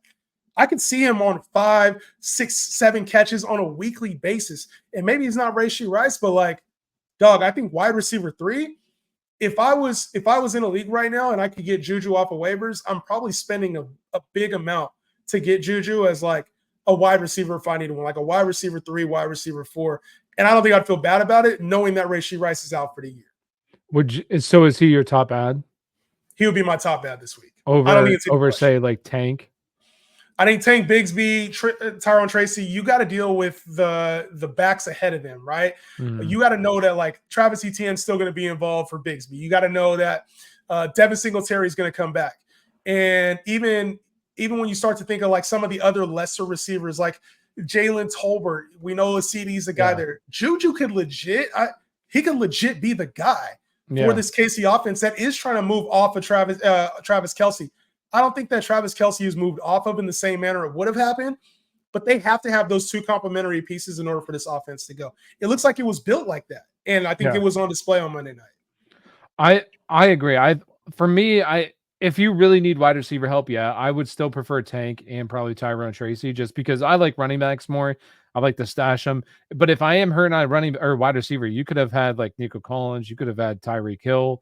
I could see him on 5, 6, 7 catches on a weekly basis. And maybe he's not Rashee Rice, but like, dog, I think wide receiver 3, if I was in a league right now and I could get JuJu off of waivers, I'm probably spending a big amount to get JuJu as like a wide receiver if I need one, like a wide receiver 3, wide receiver 4. And I don't think I'd feel bad about it knowing that Rashee Rice is out for the year. So is he your top ad? He would be my top ad this week. Over say like Tank? I think Tank Bigsby, Tyrone Tracy, you got to deal with the backs ahead of them, right? You got to know that like Travis Etienne's still going to be involved for Bigsby. You got to know that Devin Singletary is going to come back. And even when you start to think of like some of the other lesser receivers, like Jalen Tolbert, we know CD's the guy there. JuJu could legit be the guy for this KC offense that is trying to move off of Travis Kelce. I don't think that Travis Kelce is moved off of in the same manner it would have happened, but they have to have those 2 complementary pieces in order for this offense to go. It looks like it was built like that, and I think it was on display on Monday night. I agree. If you really need wide receiver help, I would still prefer Tank and probably Tyrone Tracy just because I like running backs more. I like to stash them. But if I am hurt on running or wide receiver, you could have had like Nico Collins, you could have had Tyreek Hill.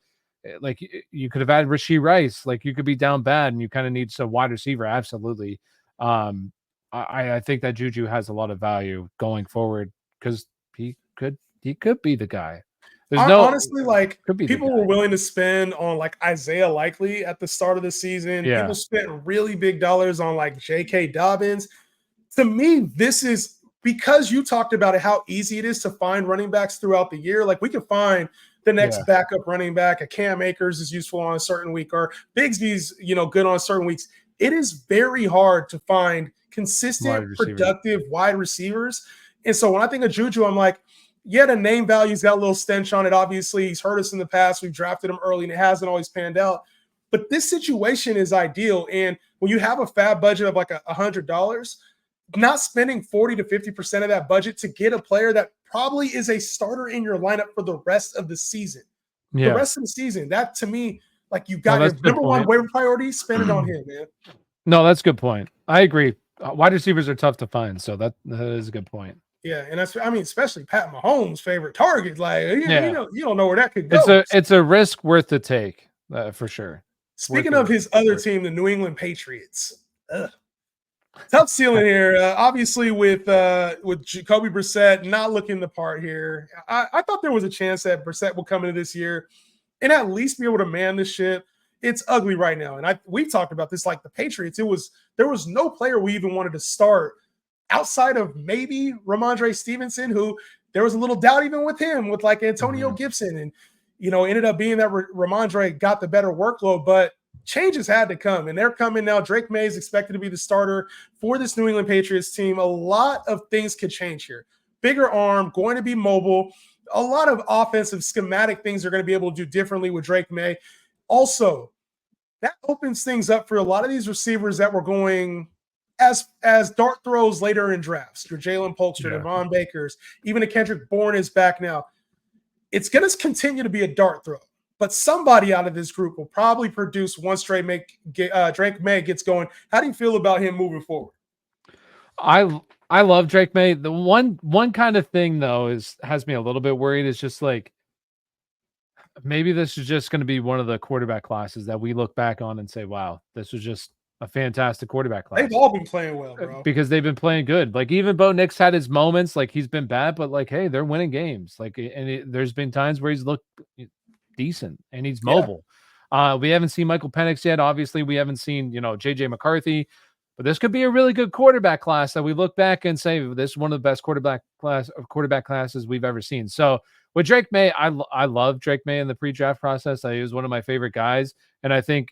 Like you could have had Rashee Rice, like you could be down bad and you kind of need some wide receiver. Absolutely. I think that JuJu has a lot of value going forward because he could be the guy. Honestly, like people were willing to spend on like Isaiah Likely at the start of the season. Yeah. People spent really big dollars on like J.K. Dobbins. To me, this is because you talked about it, how easy it is to find running backs throughout the year. Like we could find the next backup running back. A Cam Akers is useful on a certain week, or Bigsby's, good on certain weeks. It is very hard to find consistent, productive wide receivers. And so when I think of JuJu, I'm like, the name value's got a little stench on it. Obviously, he's hurt us in the past. We've drafted him early, and it hasn't always panned out. But this situation is ideal. And when you have a fab budget of like $100, not spending 40 to 50% of that budget to get a player that probably is a starter in your lineup for the rest of the season. The rest of the season, that to me, like you've got your number one waiver priority, spend it on him, man. No, that's a good point. I agree. Wide receivers are tough to find, so that is a good point. Yeah, and especially Pat Mahomes' favorite target. Like, you don't know where that could go. It's a risk worth the take, for sure. Speaking of his other team, the New England Patriots. Tough ceiling here. Obviously, with Jacoby Brissett not looking the part here, I thought there was a chance that Brissett will come into this year and at least be able to man this ship. It's ugly right now, and we've talked about this. Like the Patriots, there was no player we even wanted to start outside of maybe Ramondre Stevenson, who there was a little doubt even with him, with like Antonio Gibson, and ended up being that Ramondre got the better workload, but changes had to come, and they're coming now. Drake May is expected to be the starter for this New England Patriots team. A lot of things could change here. Bigger arm, going to be mobile. A lot of offensive schematic things are going to be able to do differently with Drake May. Also, that opens things up for a lot of these receivers that were going as dart throws later in drafts. Your Jalen Polster, Devon Bakers, even a Kendrick Bourne is back now. It's going to continue to be a dart throw. but somebody out of this group will probably produce once Drake May gets going. How do you feel about him moving forward? I love Drake May. The one kind of thing though has me a little bit worried is just like maybe this is just going to be one of the quarterback classes that we look back on and say, wow, this was just a fantastic quarterback class. They've all been playing well, bro. Because they've been playing good. Like even Bo Nix had his moments, like he's been bad, but like, hey, they're winning games. Like, and there's been times where he's looked decent and he's mobile. We haven't seen Michael Penix yet. Obviously, we haven't seen, JJ McCarthy, but this could be a really good quarterback class that we look back and say this is one of the best quarterback classes we've ever seen. So with Drake May, I love Drake May in the pre-draft process. He was one of my favorite guys. And I think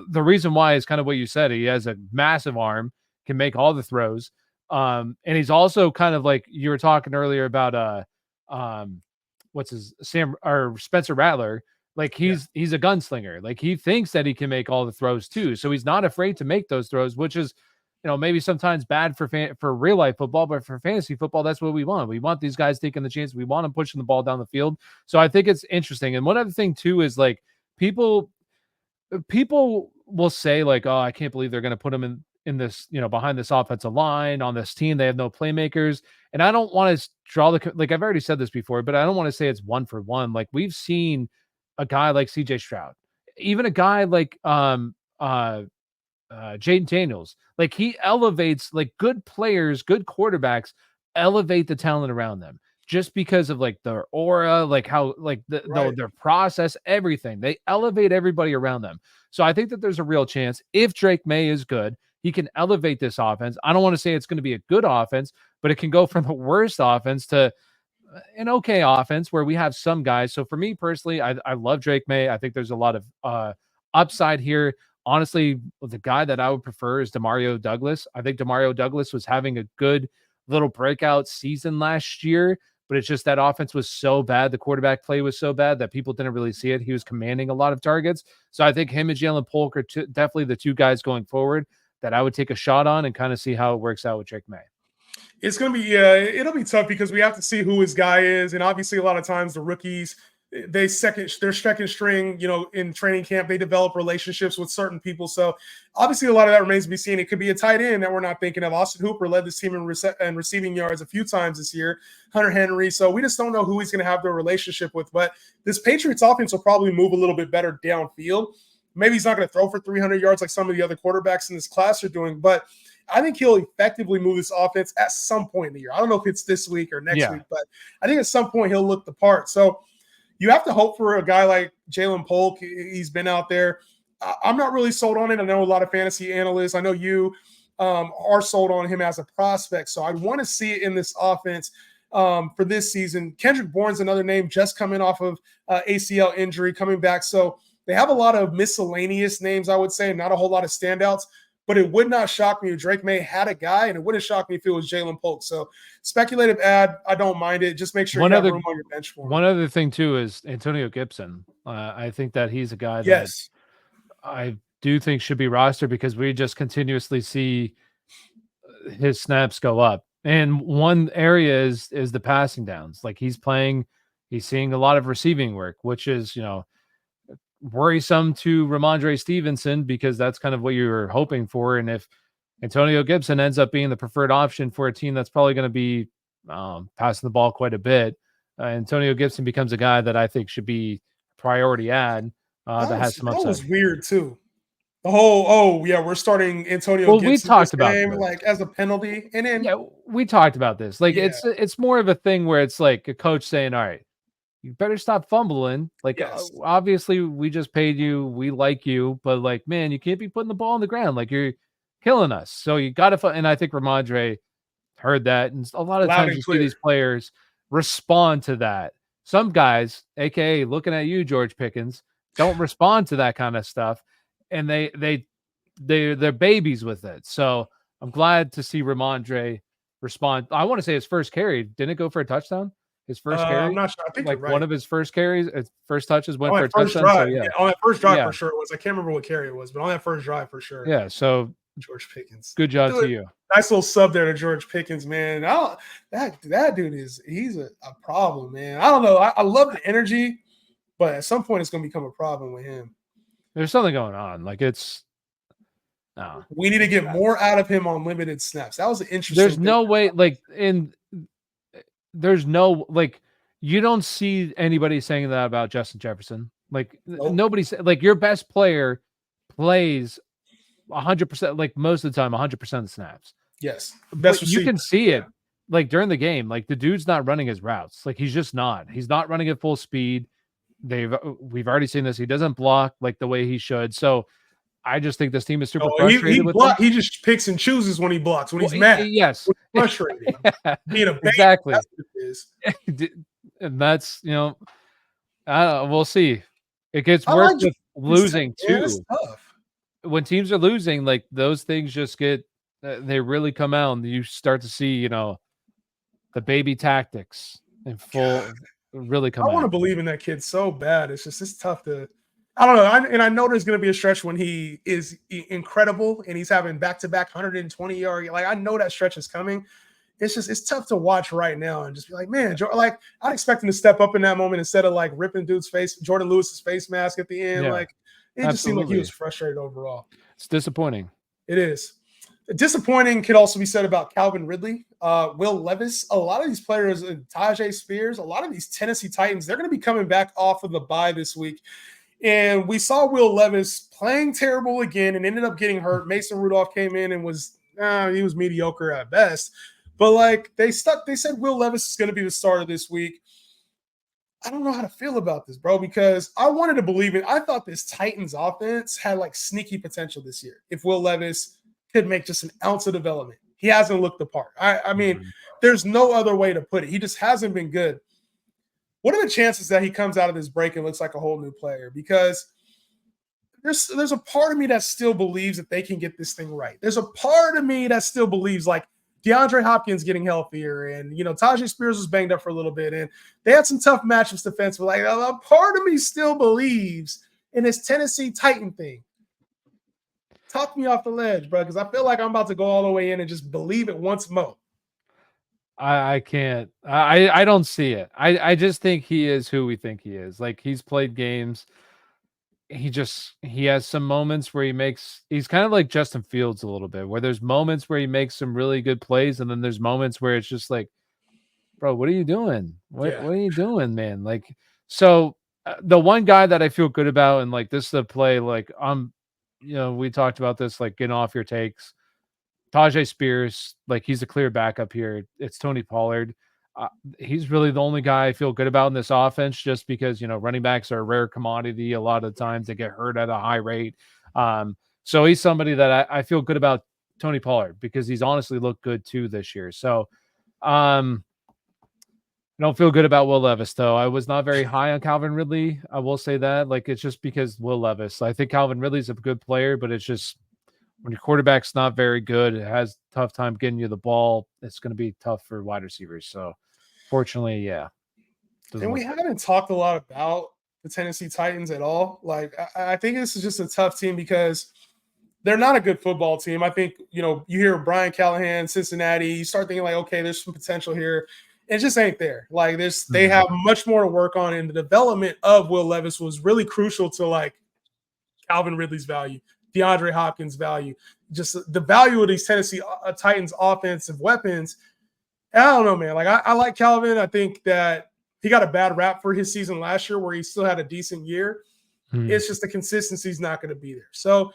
the reason why is kind of what you said. He has a massive arm, can make all the throws. And he's also kind of like you were talking earlier about what's his Spencer Rattler. Like he's a gunslinger. Like he thinks that he can make all the throws too. So he's not afraid to make those throws, which is, maybe sometimes bad for real life football, but for fantasy football, that's what we want. We want these guys taking the chance. We want them pushing the ball down the field. So I think it's interesting. And one other thing too is like people will say like, oh, I can't believe they're going to put him in this, behind this offensive line on this team. They have no playmakers. And I don't want to draw like I've already said this before, but I don't want to say it's one for one. Like we've seen a guy like CJ Stroud, even a guy like Jaden Daniels, like he elevates, like good players, good quarterbacks elevate the talent around them just because of like their aura, like how, like their process, everything. They elevate everybody around them. So I think that there's a real chance if Drake May is good, he can elevate this offense. I don't want to say it's going to be a good offense, but it can go from the worst offense to an okay offense where we have some guys. So for me personally, I love Drake May. I think there's a lot of upside here. Honestly, the guy that I would prefer is Demario Douglas. I think Demario Douglas was having a good little breakout season last year, but it's just that offense was so bad. The quarterback play was so bad that people didn't really see it. He was commanding a lot of targets. So I think him and Jalen Polk are definitely the two guys going forward that I would take a shot on and kind of see how it works out with Drake May. It's going to be, it'll be tough because we have to see who his guy is. And obviously a lot of times the rookies, they're second string, in training camp, they develop relationships with certain people. So obviously a lot of that remains to be seen. It could be a tight end that we're not thinking of. Austin Hooper led this team in receiving yards a few times this year, Hunter Henry. So we just don't know who he's going to have the relationship with. But this Patriots offense will probably move a little bit better downfield. Maybe he's not going to throw for 300 yards like some of the other quarterbacks in this class are doing, but I think he'll effectively move this offense at some point in the year. I don't know if it's this week or next week, but I think at some point he'll look the part. So you have to hope for a guy like Jalen Polk. He's been out there. I'm not really sold on it. I know a lot of fantasy analysts. I know you are sold on him as a prospect. So I want to see it in this offense for this season. Kendrick Bourne's another name just coming off of ACL injury, coming back. So they have a lot of miscellaneous names, I would say, not a whole lot of standouts. But it would not shock me if Drake May had a guy, and it wouldn't shock me if it was Jalen Polk. So speculative ad, I don't mind it. Just make sure you have room on your bench for him. One other thing, too, is Antonio Gibson. I think that he's a guy that I do think should be rostered because we just continuously see his snaps go up. And one area is the passing downs. Like he's seeing a lot of receiving work, which is, worrisome to Ramondre Stevenson because that's kind of what you were hoping for. And if Antonio Gibson ends up being the preferred option for a team that's probably going to be passing the ball quite a bit, Antonio Gibson becomes a guy that I think should be priority ad that has some upside. That was weird too. The whole, we're starting Antonio Gibson we talked about game, like as a penalty. And then we talked about this. Like it's more of a thing where it's like a coach saying, all right, you better stop fumbling. Like, obviously, we just paid you. We like you. But, like, man, you can't be putting the ball on the ground. Like, you're killing us. So you got to – and I think Ramondre heard that. And a lot of times you see these players respond to that. Some guys, a.k.a. looking at you, George Pickens, don't respond to that kind of stuff. And they're babies with it. So I'm glad to see Ramondre respond. I want to say his first carry. Didn't it go for a touchdown? His first carry? I'm not sure. I think like right. One of his first carries, first touches went for a touchdown. So, on that first drive for sure it was. I can't remember what carry it was, but on that first drive for sure. Yeah, so George Pickens. Good job to you. Nice little sub there to George Pickens, man. That dude he's a problem, man. I don't know. I love the energy, but at some point it's going to become a problem with him. There's something going on. Like it's no. We need to get more out of him on limited snaps. That was an interesting. There's no way. Like there's no like you don't see anybody saying that about Justin Jefferson. Like nobody said like your best player plays 100%, like most of the time, 100% of the snaps. Yes, but you can see it like during the game. Like the dude's not running his routes. Like he's just not. He's not running at full speed. We've already seen this. He doesn't block like the way he should. So I just think this team is super frustrated with him. He just picks and chooses when he blocks. When he's mad, yes, frustrating. Being a baby, exactly. That's what it is. And that's we'll see. It gets worse with losing too. It's tough. When teams are losing, like those things just get they really come out, and you start to see the baby tactics in full really come out. I want to believe in that kid so bad. It's tough to. I don't know. I know there's going to be a stretch when he is incredible and he's having back-to-back 120 yard. Like I know that stretch is coming. It's tough to watch right now and just be like, man, like I'd expect him to step up in that moment instead of like ripping dude's face, Jordan Lewis's face mask at the end. Yeah, like it just seemed like he was frustrated overall. It's disappointing. It is. Disappointing could also be said about Calvin Ridley, Will Levis. A lot of these players, Tajay Spears, a lot of these Tennessee Titans, they're going to be coming back off of the bye this week. And we saw Will Levis playing terrible again and ended up getting hurt. Mason Rudolph came in and he was mediocre at best. But like they said Will Levis is going to be the starter this week. I don't know how to feel about this, bro, because I wanted to believe it. I thought this Titans offense had like sneaky potential this year. If Will Levis could make just an ounce of development. He hasn't looked the part. I mean, there's no other way to put it. He just hasn't been good. What are the chances that he comes out of this break and looks like a whole new player? Because there's a part of me that still believes that they can get this thing right. There's a part of me that still believes like DeAndre Hopkins getting healthier and, Tajay Spears was banged up for a little bit and they had some tough matchups defensively. Like a part of me still believes in this Tennessee Titan thing. Talk me off the ledge, bro, because I feel like I'm about to go all the way in and just believe it once more. I can't. I don't see it. I just think he is who we think he is. Like he's played games. He has some moments where he's kind of like Justin Fields a little bit, where there's moments where he makes some really good plays, and then there's moments where it's just like, bro, what are you doing? What are you doing, man? Like, so the one guy that I feel good about, and like this is a play, like we talked about this, like getting off your takes. Tajay Spears, like he's a clear backup here. It's Tony Pollard. He's really the only guy I feel good about in this offense, just because running backs are a rare commodity. A lot of times they get hurt at a high rate. So he's somebody that I feel good about, Tony Pollard, because he's honestly looked good too this year. So I don't feel good about Will Levis, though. I was not very high on Calvin Ridley. I will say that. Like, it's just because Will Levis. I think Calvin Ridley's a good player, but it's just when your quarterback's not very good, it has a tough time getting you the ball. It's going to be tough for wide receivers. So, fortunately, yeah. And we haven't talked a lot about the Tennessee Titans at all. Like, I think this is just a tough team because they're not a good football team. I think, you hear Brian Callahan, Cincinnati, you start thinking like, okay, there's some potential here. It just ain't there. Like they have much more to work on, and the development of Will Levis was really crucial to like Calvin Ridley's value, DeAndre Hopkins' value, just the value of these Tennessee Titans offensive weapons. And I don't know, man. Like I like Calvin. I think that he got a bad rap for his season last year, where he still had a decent year. It's just the consistency is not going to be there. So,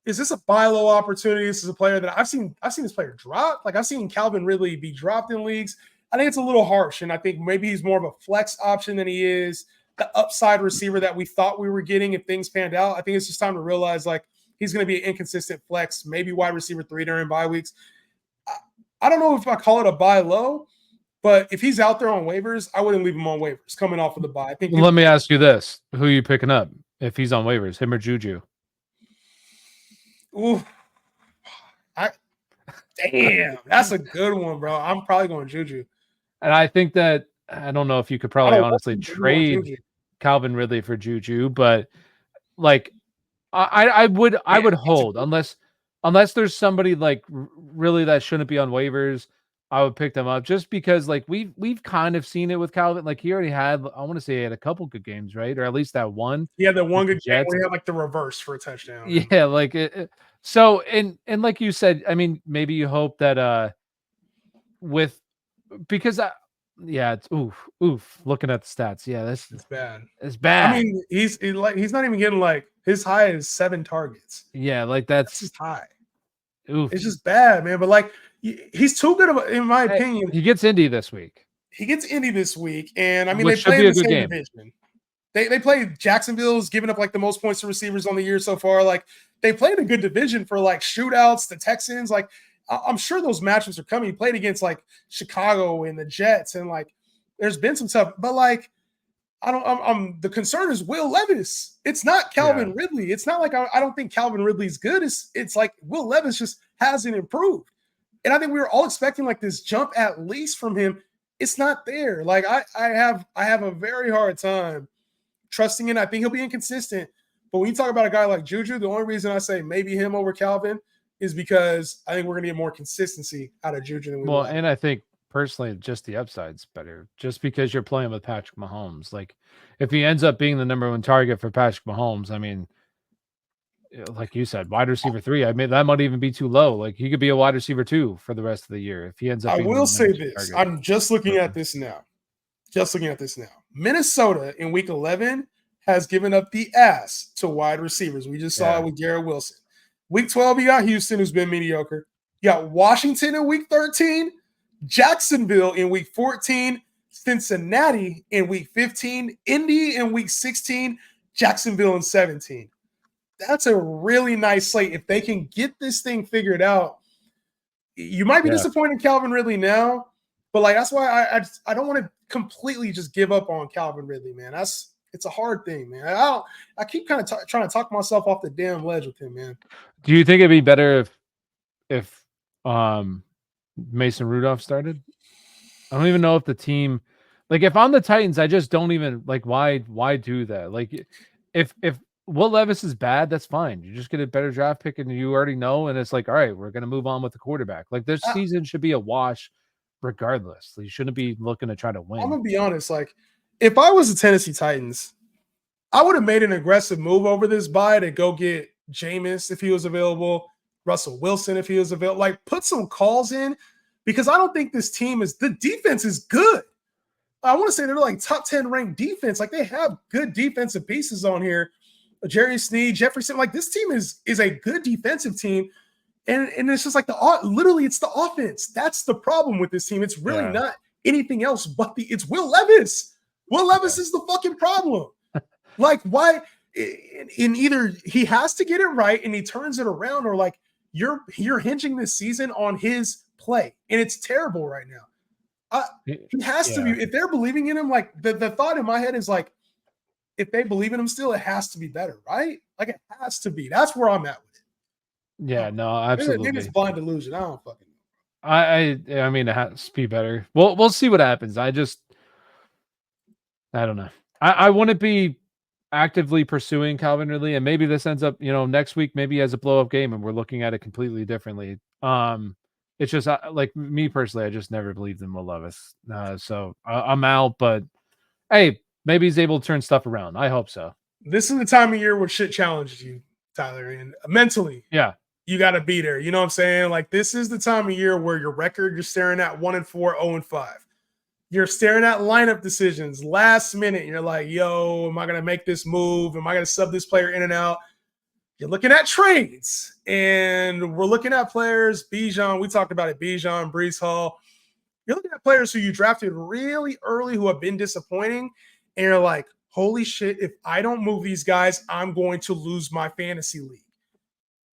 is this a buy low opportunity? This is a player that I've seen this player drop. Like I've seen Calvin Ridley be dropped in leagues. I think it's a little harsh, and I think maybe he's more of a flex option than he is the upside receiver that we thought we were getting if things panned out. I think it's just time to realize like he's going to be an inconsistent flex, maybe wide receiver 3 during bye weeks. I don't know if I call it a buy low, but if he's out there on waivers, I wouldn't leave him on waivers coming off of the bye. I think. Let me ask you this: who are you picking up if he's on waivers, him or JuJu? Ooh, damn, that's a good one, bro. I'm probably going JuJu. And I think that I don't know if you could probably honestly trade Calvin Ridley for JuJu, but like I would hold unless there's somebody like really that shouldn't be on waivers. I would pick them up just because like we've kind of seen it with Calvin. Like he already had, I want to say he had a couple good games, right? Or at least that one He had that with one the good game Jets. where he had like the reverse for a touchdown. And Yeah, like so and like you said, I mean, maybe you hope that with because yeah, it's oof. Looking at the stats, yeah, this it's bad. it's I bad. mean, he's not even getting like his high is 7 targets. Yeah, like That's his that's high. It's oof. just bad, man. But like he's too good of, in my Hey, opinion. he gets Indy this week, He gets Indy this week, and I mean they which should play be in a the good same game. division. They play Jacksonville's giving up like the most points to receivers on the year so far. Like they played a good division for like shootouts. The Texans, like I'm sure those matchups are coming. He played against like Chicago and the Jets, and like there's been some stuff, but like I don't. I'm the concern is Will Levis. It's not Yeah, Calvin Ridley. It's not like I don't think Calvin Ridley's good. It's like Will Levis just hasn't improved, and I think we were all expecting like this jump at least from him. It's not there. Like I have a very hard time trusting in. I think he'll be inconsistent. But when you talk about a guy like JuJu, the only reason I say maybe him over Calvin is because I think we're going to get more consistency out of JuJu than we well, will out of. and I think personally, just the upside's better, just because you're playing with Patrick Mahomes. Like, if he ends up being the number one target for Patrick Mahomes, I mean, like you said, wide receiver 3. I mean, that might even be too low. Like, he could be a wide receiver 2 for the rest of the year if he ends up I being the will number say 2 this. target. I'm just looking at this now. Just looking at this now. Minnesota in week 11 has given up the ass to wide receivers. We just saw it with Garrett Wilson. Week 12, you got Houston, who's been mediocre. You got Washington in week 13, Jacksonville in week 14, Cincinnati in week 15, Indy in week 16, Jacksonville in 17. That's a really nice slate. If they can get this thing figured out, you might be disappointed in Calvin Ridley now, but like that's why I don't want to completely just give up on Calvin Ridley, man. It's a hard thing, man. I keep kind of trying to talk myself off the damn ledge with him, man. Do you think it'd be better if Mason Rudolph started? I don't even know if the team, like if I'm the Titans, I just don't even like why do that? Like if Will Levis is bad, that's fine. You just get a better draft pick and you already know, and it's like, all right, we're gonna move on with the quarterback. Like this season should be a wash regardless. You shouldn't be looking to try to win. I'm gonna be honest, like if I was the Tennessee Titans, I would have made an aggressive move over this bye to go get Jameis if he was available, Russell Wilson if he was available. Like put some calls in because I don't think this team is the defense is good. I want to say they're like top 10 ranked defense. Like they have good defensive pieces on here. Jerry Sneed, Jefferson. Like this team is a good defensive team. And it's just like literally it's the offense. That's the problem with this team. It's really not anything else but it's Will Levis. Will Levis is the fucking problem. Like why in either he has to get it right and he turns it around, or like you're hinging this season on his play. And it's terrible right now. He has to be, if they're believing in him, like the thought in my head is like, if they believe in him still, it has to be better, right? Like it has to be. That's where I'm at with it. Yeah, no, absolutely. Maybe it's blind delusion. I don't fucking know. I mean, it has to be better. We'll see what happens. I don't know. I wouldn't be actively pursuing Calvin Ridley, and maybe this ends up, next week, maybe he has a blow up game and we're looking at it completely differently. It's just like me personally, I just never believed in Will Levis. So I'm out, but hey, maybe he's able to turn stuff around. I hope so. This is the time of year where shit challenges you, Tyler, and mentally. Yeah. You got to be there. You know what I'm saying? Like this is the time of year where your record, you're staring at 1-4, 0-5. You're staring at lineup decisions last minute. You're like, yo, am I going to make this move? Am I going to sub this player in and out? You're looking at trades, and we're looking at players. Bijan, we talked about it. Bijan, Brees Hall. You're looking at players who you drafted really early who have been disappointing, and you're like, holy shit, if I don't move these guys, I'm going to lose my fantasy league.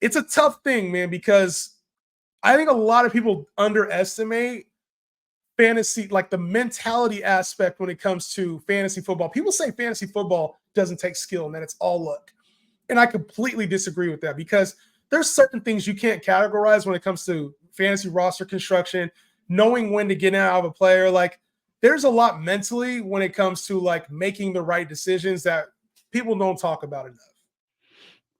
It's a tough thing, man, because I think a lot of people underestimate fantasy, like the mentality aspect when it comes to fantasy football. People say fantasy football doesn't take skill and that it's all luck. And I completely disagree with that because there's certain things you can't categorize when it comes to fantasy roster construction, knowing when to get out of a player. Like there's a lot mentally when it comes to like making the right decisions that people don't talk about enough.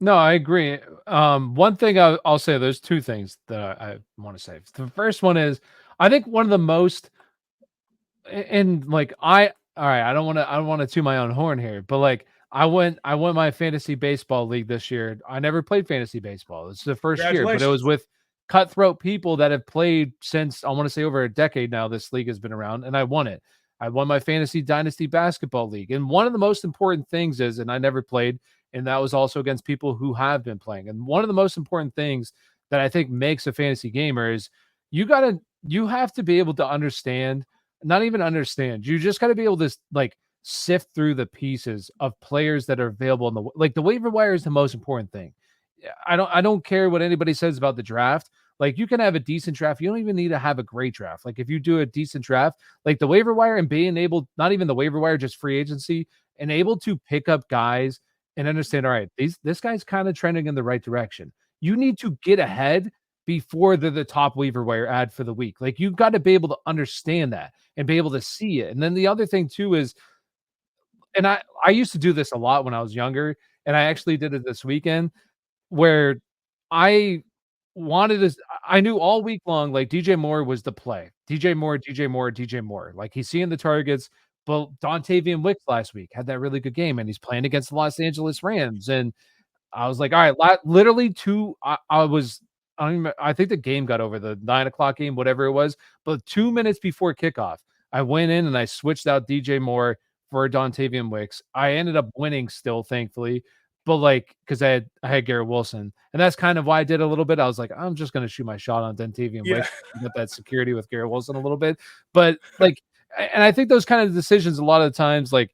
No, I agree. One thing I'll say, there's two things that I want to say. The first one is I think one of the most, and like all right, I don't want to toot my own horn here, but like I won my fantasy baseball league this year. I never played fantasy baseball. It's the first year, but it was Congratulations. with cutthroat people that have played since, I want to say, over a decade now. This league has been around, and I won it. I won my fantasy dynasty basketball league. And one of the most important things is, and I never played, and that was also against people who have been playing. And one of the most important things that I think makes a fantasy gamer is you have to be able to understand, not even understand, you just got to be able to like sift through the pieces of players that are available in the waiver wire is the most important thing. I don't care what anybody says about the draft. Like, you can have a decent draft. You don't even need to have a great draft. Like, if you do a decent draft, like the waiver wire, and being able, not even the waiver wire, just free agency, and able to pick up guys and understand, all right, this guy's kind of trending in the right direction. You need to get ahead before they're the top waiver wire ad for the week. Like, you've got to be able to understand that and be able to see it. And then the other thing too is, and I used to do this a lot when I was younger, and I actually did it this weekend, where I wanted to, I knew all week long, like, DJ Moore was the play. DJ Moore, DJ Moore, DJ Moore. Like, he's seeing the targets. But Dontavian Wicks last week had that really good game, and he's playing against the Los Angeles Rams. And I was like, all right, literally I don't even, I think the game got over, the 9 o'clock game, whatever it was, but 2 minutes before kickoff, I went in and I switched out DJ Moore for Dontavian Wicks. I ended up winning still, thankfully, but like, because I had Garrett Wilson, and that's kind of why I did a little bit. I was like, I'm just going to shoot my shot on Dontavian Yeah. Wicks, get that security with Garrett Wilson a little bit, but like, and I think those kind of decisions a lot of the times, like,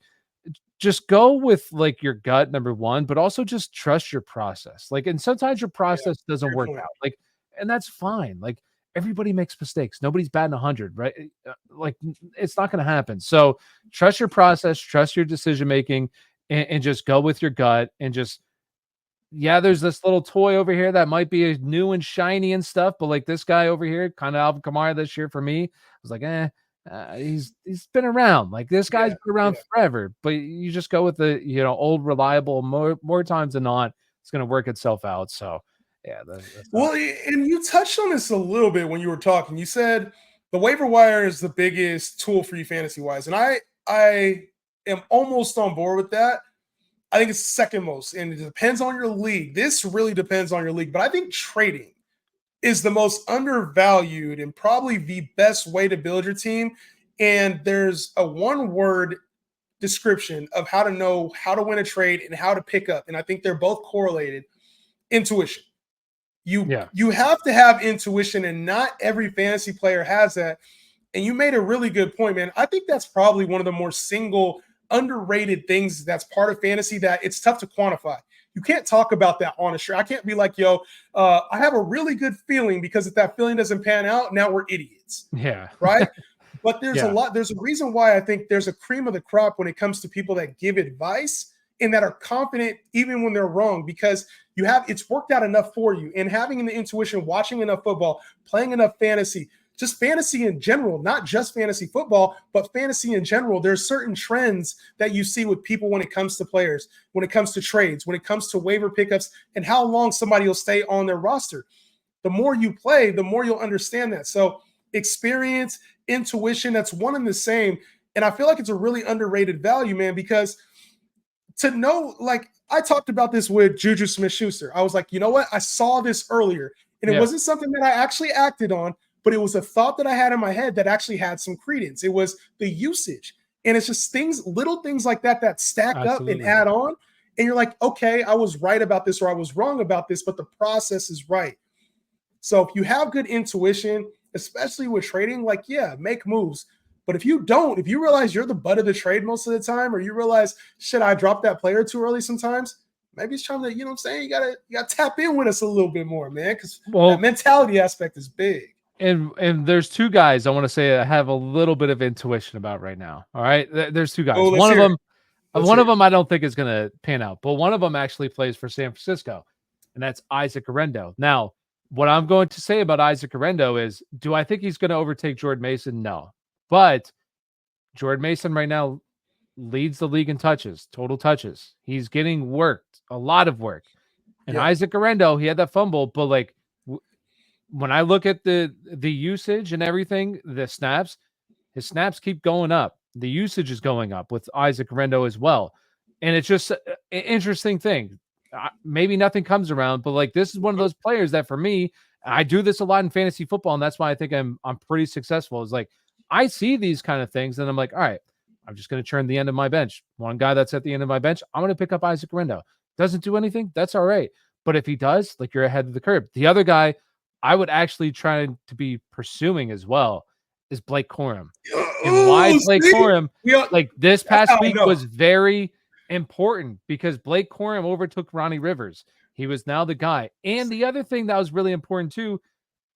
just go with like your gut, number one, but also just trust your process. Like, and sometimes your Yeah. process doesn't Great work point. out. Like, and that's fine. Like, everybody makes mistakes. Nobody's batting 100, right? Like, it's not going to happen. So trust your process, trust your decision making, and just go with your gut. And just, yeah, there's this little toy over here that might be new and shiny and stuff, but like this guy over here, kind of Alvin Kamara this year for me, I was like, he's been around. Like, this guy's Yeah. been around Yeah. forever. But you just go with the, old reliable. More times than not, it's going to work itself out. So yeah, that's how. Well, and you touched on this a little bit when you were talking. You said the waiver wire is the biggest tool for you fantasy wise, and I am almost on board with that. I think it's second most, and it depends on your league. This really depends on your league, but I think trading is the most undervalued and probably the best way to build your team. And there's a one word description of how to know how to win a trade and how to pick up, and I think they're both correlated: intuition. You Yeah, you have to have intuition, and not every fantasy player has that. And you made a really good point, man. I think that's probably one of the more single underrated things that's part of fantasy that it's tough to quantify. You can't talk about that on a show. I can't be like, yo, I have a really good feeling, because if that feeling doesn't pan out, now we're idiots, yeah, right? But yeah. there's a reason why I think there's a cream of the crop when it comes to people that give advice and that are confident even when they're wrong, because it's worked out enough for you. And having the intuition, watching enough football, playing enough fantasy, just fantasy in general, not just fantasy football, but fantasy in general. There's certain trends that you see with people when it comes to players, when it comes to trades, when it comes to waiver pickups, and how long somebody will stay on their roster. The more you play, the more you'll understand that. So experience, intuition, that's one and the same. And I feel like it's a really underrated value, man, because to know, like, I talked about this with JuJu Smith-Schuster. I was like, you know what? I saw this earlier, and it Yeah, wasn't something that I actually acted on, but it was a thought that I had in my head that actually had some credence. It was the usage. And it's just things, little things like that, that stack up and absolutely. add on. And you're like, okay, I was right about this, or I was wrong about this, but the process is right. So if you have good intuition, especially with trading, like, yeah, make moves. But if you don't, if you realize you're the butt of the trade most of the time, or you realize, shit, I dropped that player too early sometimes, maybe it's time to, you know what I'm saying? You gotta tap in with us a little bit more, man, because that Well, mentality aspect is big. and there's two guys I want to say I have a little bit of intuition about right now. All right, there's two Oh, guys. let's hear it. Let's One hear of it. them I don't think is going to pan out, but one of them actually plays for San Francisco, and that's Isaac Arendo. Now, what I'm going to say about Isaac Arendo is, do I think he's going to overtake Jordan Mason? No, but Jordan Mason right now leads the league in touches, total touches. He's getting worked, a lot of work. And Yeah. Isaac Arendo, he had that fumble, but like, when I look at the usage and everything, the snaps, his snaps keep going up. The usage is going up with Isaac Rendo as well. And it's just an interesting thing. Maybe nothing comes around, but like this is one of those players that for me, I do this a lot in fantasy football, and that's why I think I'm pretty successful. Is like I see these kind of things, and I'm like, all right, I'm just going to turn the end of my bench. One guy that's at the end of my bench, I'm going to pick up Isaac Rendo. Doesn't do anything, that's all right. But if he does, like you're ahead of the curve. The other guy I would actually try to be pursuing as well is Blake Corum. And why Blake Corum? Like this past week was very important because Blake Corum overtook Ronnie Rivers. He was now the guy. And the other thing that was really important too,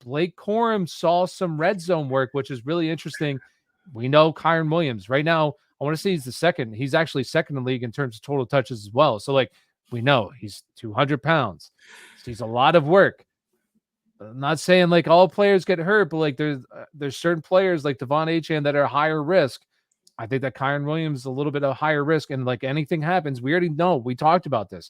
Blake Corum saw some red zone work, which is really interesting. We know Kyron Williams right now. I want to say he's the second. He's actually second in the league in terms of total touches as well. So like we know he's 200 pounds. He's a lot of work. I'm not saying like all players get hurt, but like there's certain players like Devon Achane that are higher risk. I think that Kyron Williams is a little bit of higher risk, and like anything happens, we already know. We talked about this.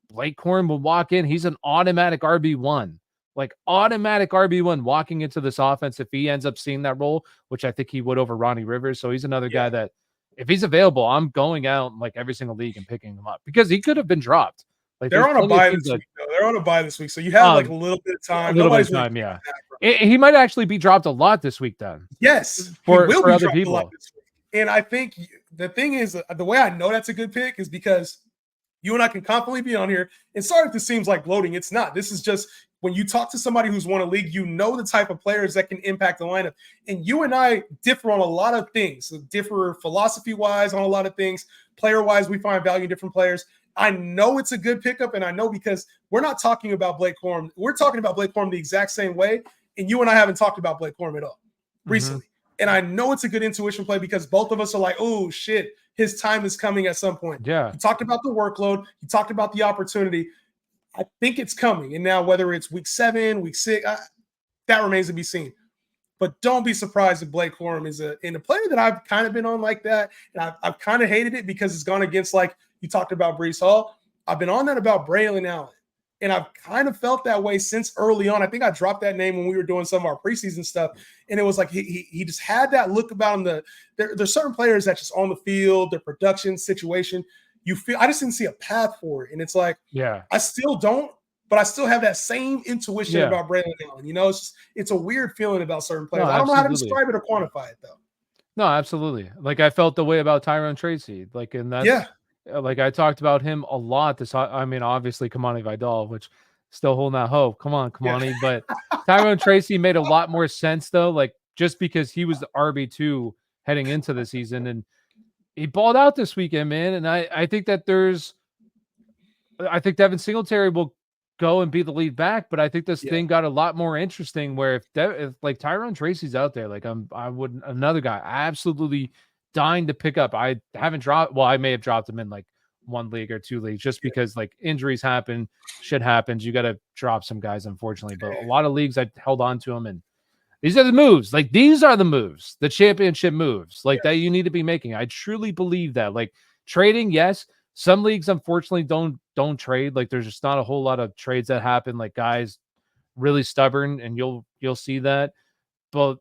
Blake Corum will walk in. He's an automatic RB1, like automatic RB1 walking into this offense if he ends up seeing that role, which I think he would over Ronnie Rivers. So he's another guy that if he's available, I'm going out in like every single league and picking him up because he could have been dropped. Like they're on a bye this week, though. They're on a bye this week, so you have like a little bit of time. Nobody's really yeah. He might actually be dropped a lot this week, then. Yes, for other people. A lot this week. And I think the thing is, the way I know that's a good pick is because you and I can confidently be on here. And sorry if this seems like gloating. It's not. This is just when you talk to somebody who's won a league, you know the type of players that can impact the lineup. And you and I differ on a lot of things. So differ philosophy-wise on a lot of things. Player-wise, we find value in different players. I know it's a good pickup, and I know because we're not talking about Blake Corum. We're talking about Blake Corum the exact same way, and you and I haven't talked about Blake Corum at all recently. And I know it's a good intuition play because both of us are like, oh, shit, his time is coming at some point. Yeah. You talked about the workload. You talked about the opportunity. I think it's coming. And now whether it's week 7, week 6, that remains to be seen. But don't be surprised if Blake Corum is a player that I've kind of been on like that. And I've kind of hated it because it's gone against, like you talked about Breece Hall. I've been on that about Braylon Allen. And I've kind of felt that way since early on. I think I dropped that name when we were doing some of our preseason stuff. And it was like he just had that look about him. There's certain players that just on the field, their production situation, you feel I just didn't see a path for it. And it's like, yeah, I still don't, but I still have that same intuition about Braylon Allen. You know, it's a weird feeling about certain players. I don't know how to describe it or quantify it, though. No, absolutely. Like I felt the way about Tyrone Tracy. Like, and that's like I talked about him a lot. I mean, obviously Kamani Vidal, which still holding that hope. Come on, Kamani. But Tyrone Tracy made a lot more sense though. Like just because he was the RB2 heading into the season, and he balled out this weekend, man. And I think that I think Devin Singletary will go and be the lead back, but I think this thing got a lot more interesting where if like Tyrone Tracy's out there, like another guy absolutely dying to pick up. I haven't dropped. Well, I may have dropped him in like 1 league or 2 leagues just because like injuries happen, shit happens. You got to drop some guys, unfortunately, but a lot of leagues I held on to them, and these are the moves. Like these are the moves, the championship moves like that you need to be making. I truly believe that like trading. Yes. Some leagues, unfortunately, don't trade. Like there's just not a whole lot of trades that happen. Like guys really stubborn, and you'll see that. But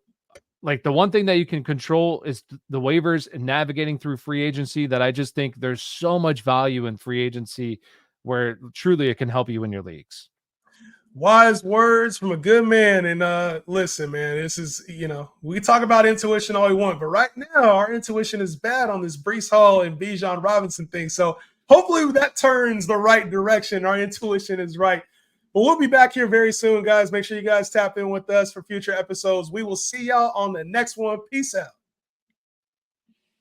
like the one thing that you can control is the waivers and navigating through free agency. That I just think there's so much value in free agency where truly it can help you in your leagues. Wise words from a good man. And listen, man, this is, we can talk about intuition all we want, but right now our intuition is bad on this Breece Hall and Bijan Robinson thing. So hopefully that turns the right direction. Our intuition is right. But we'll be back here very soon, guys. Make sure you guys tap in with us for future episodes. We will see y'all on the next one. Peace out.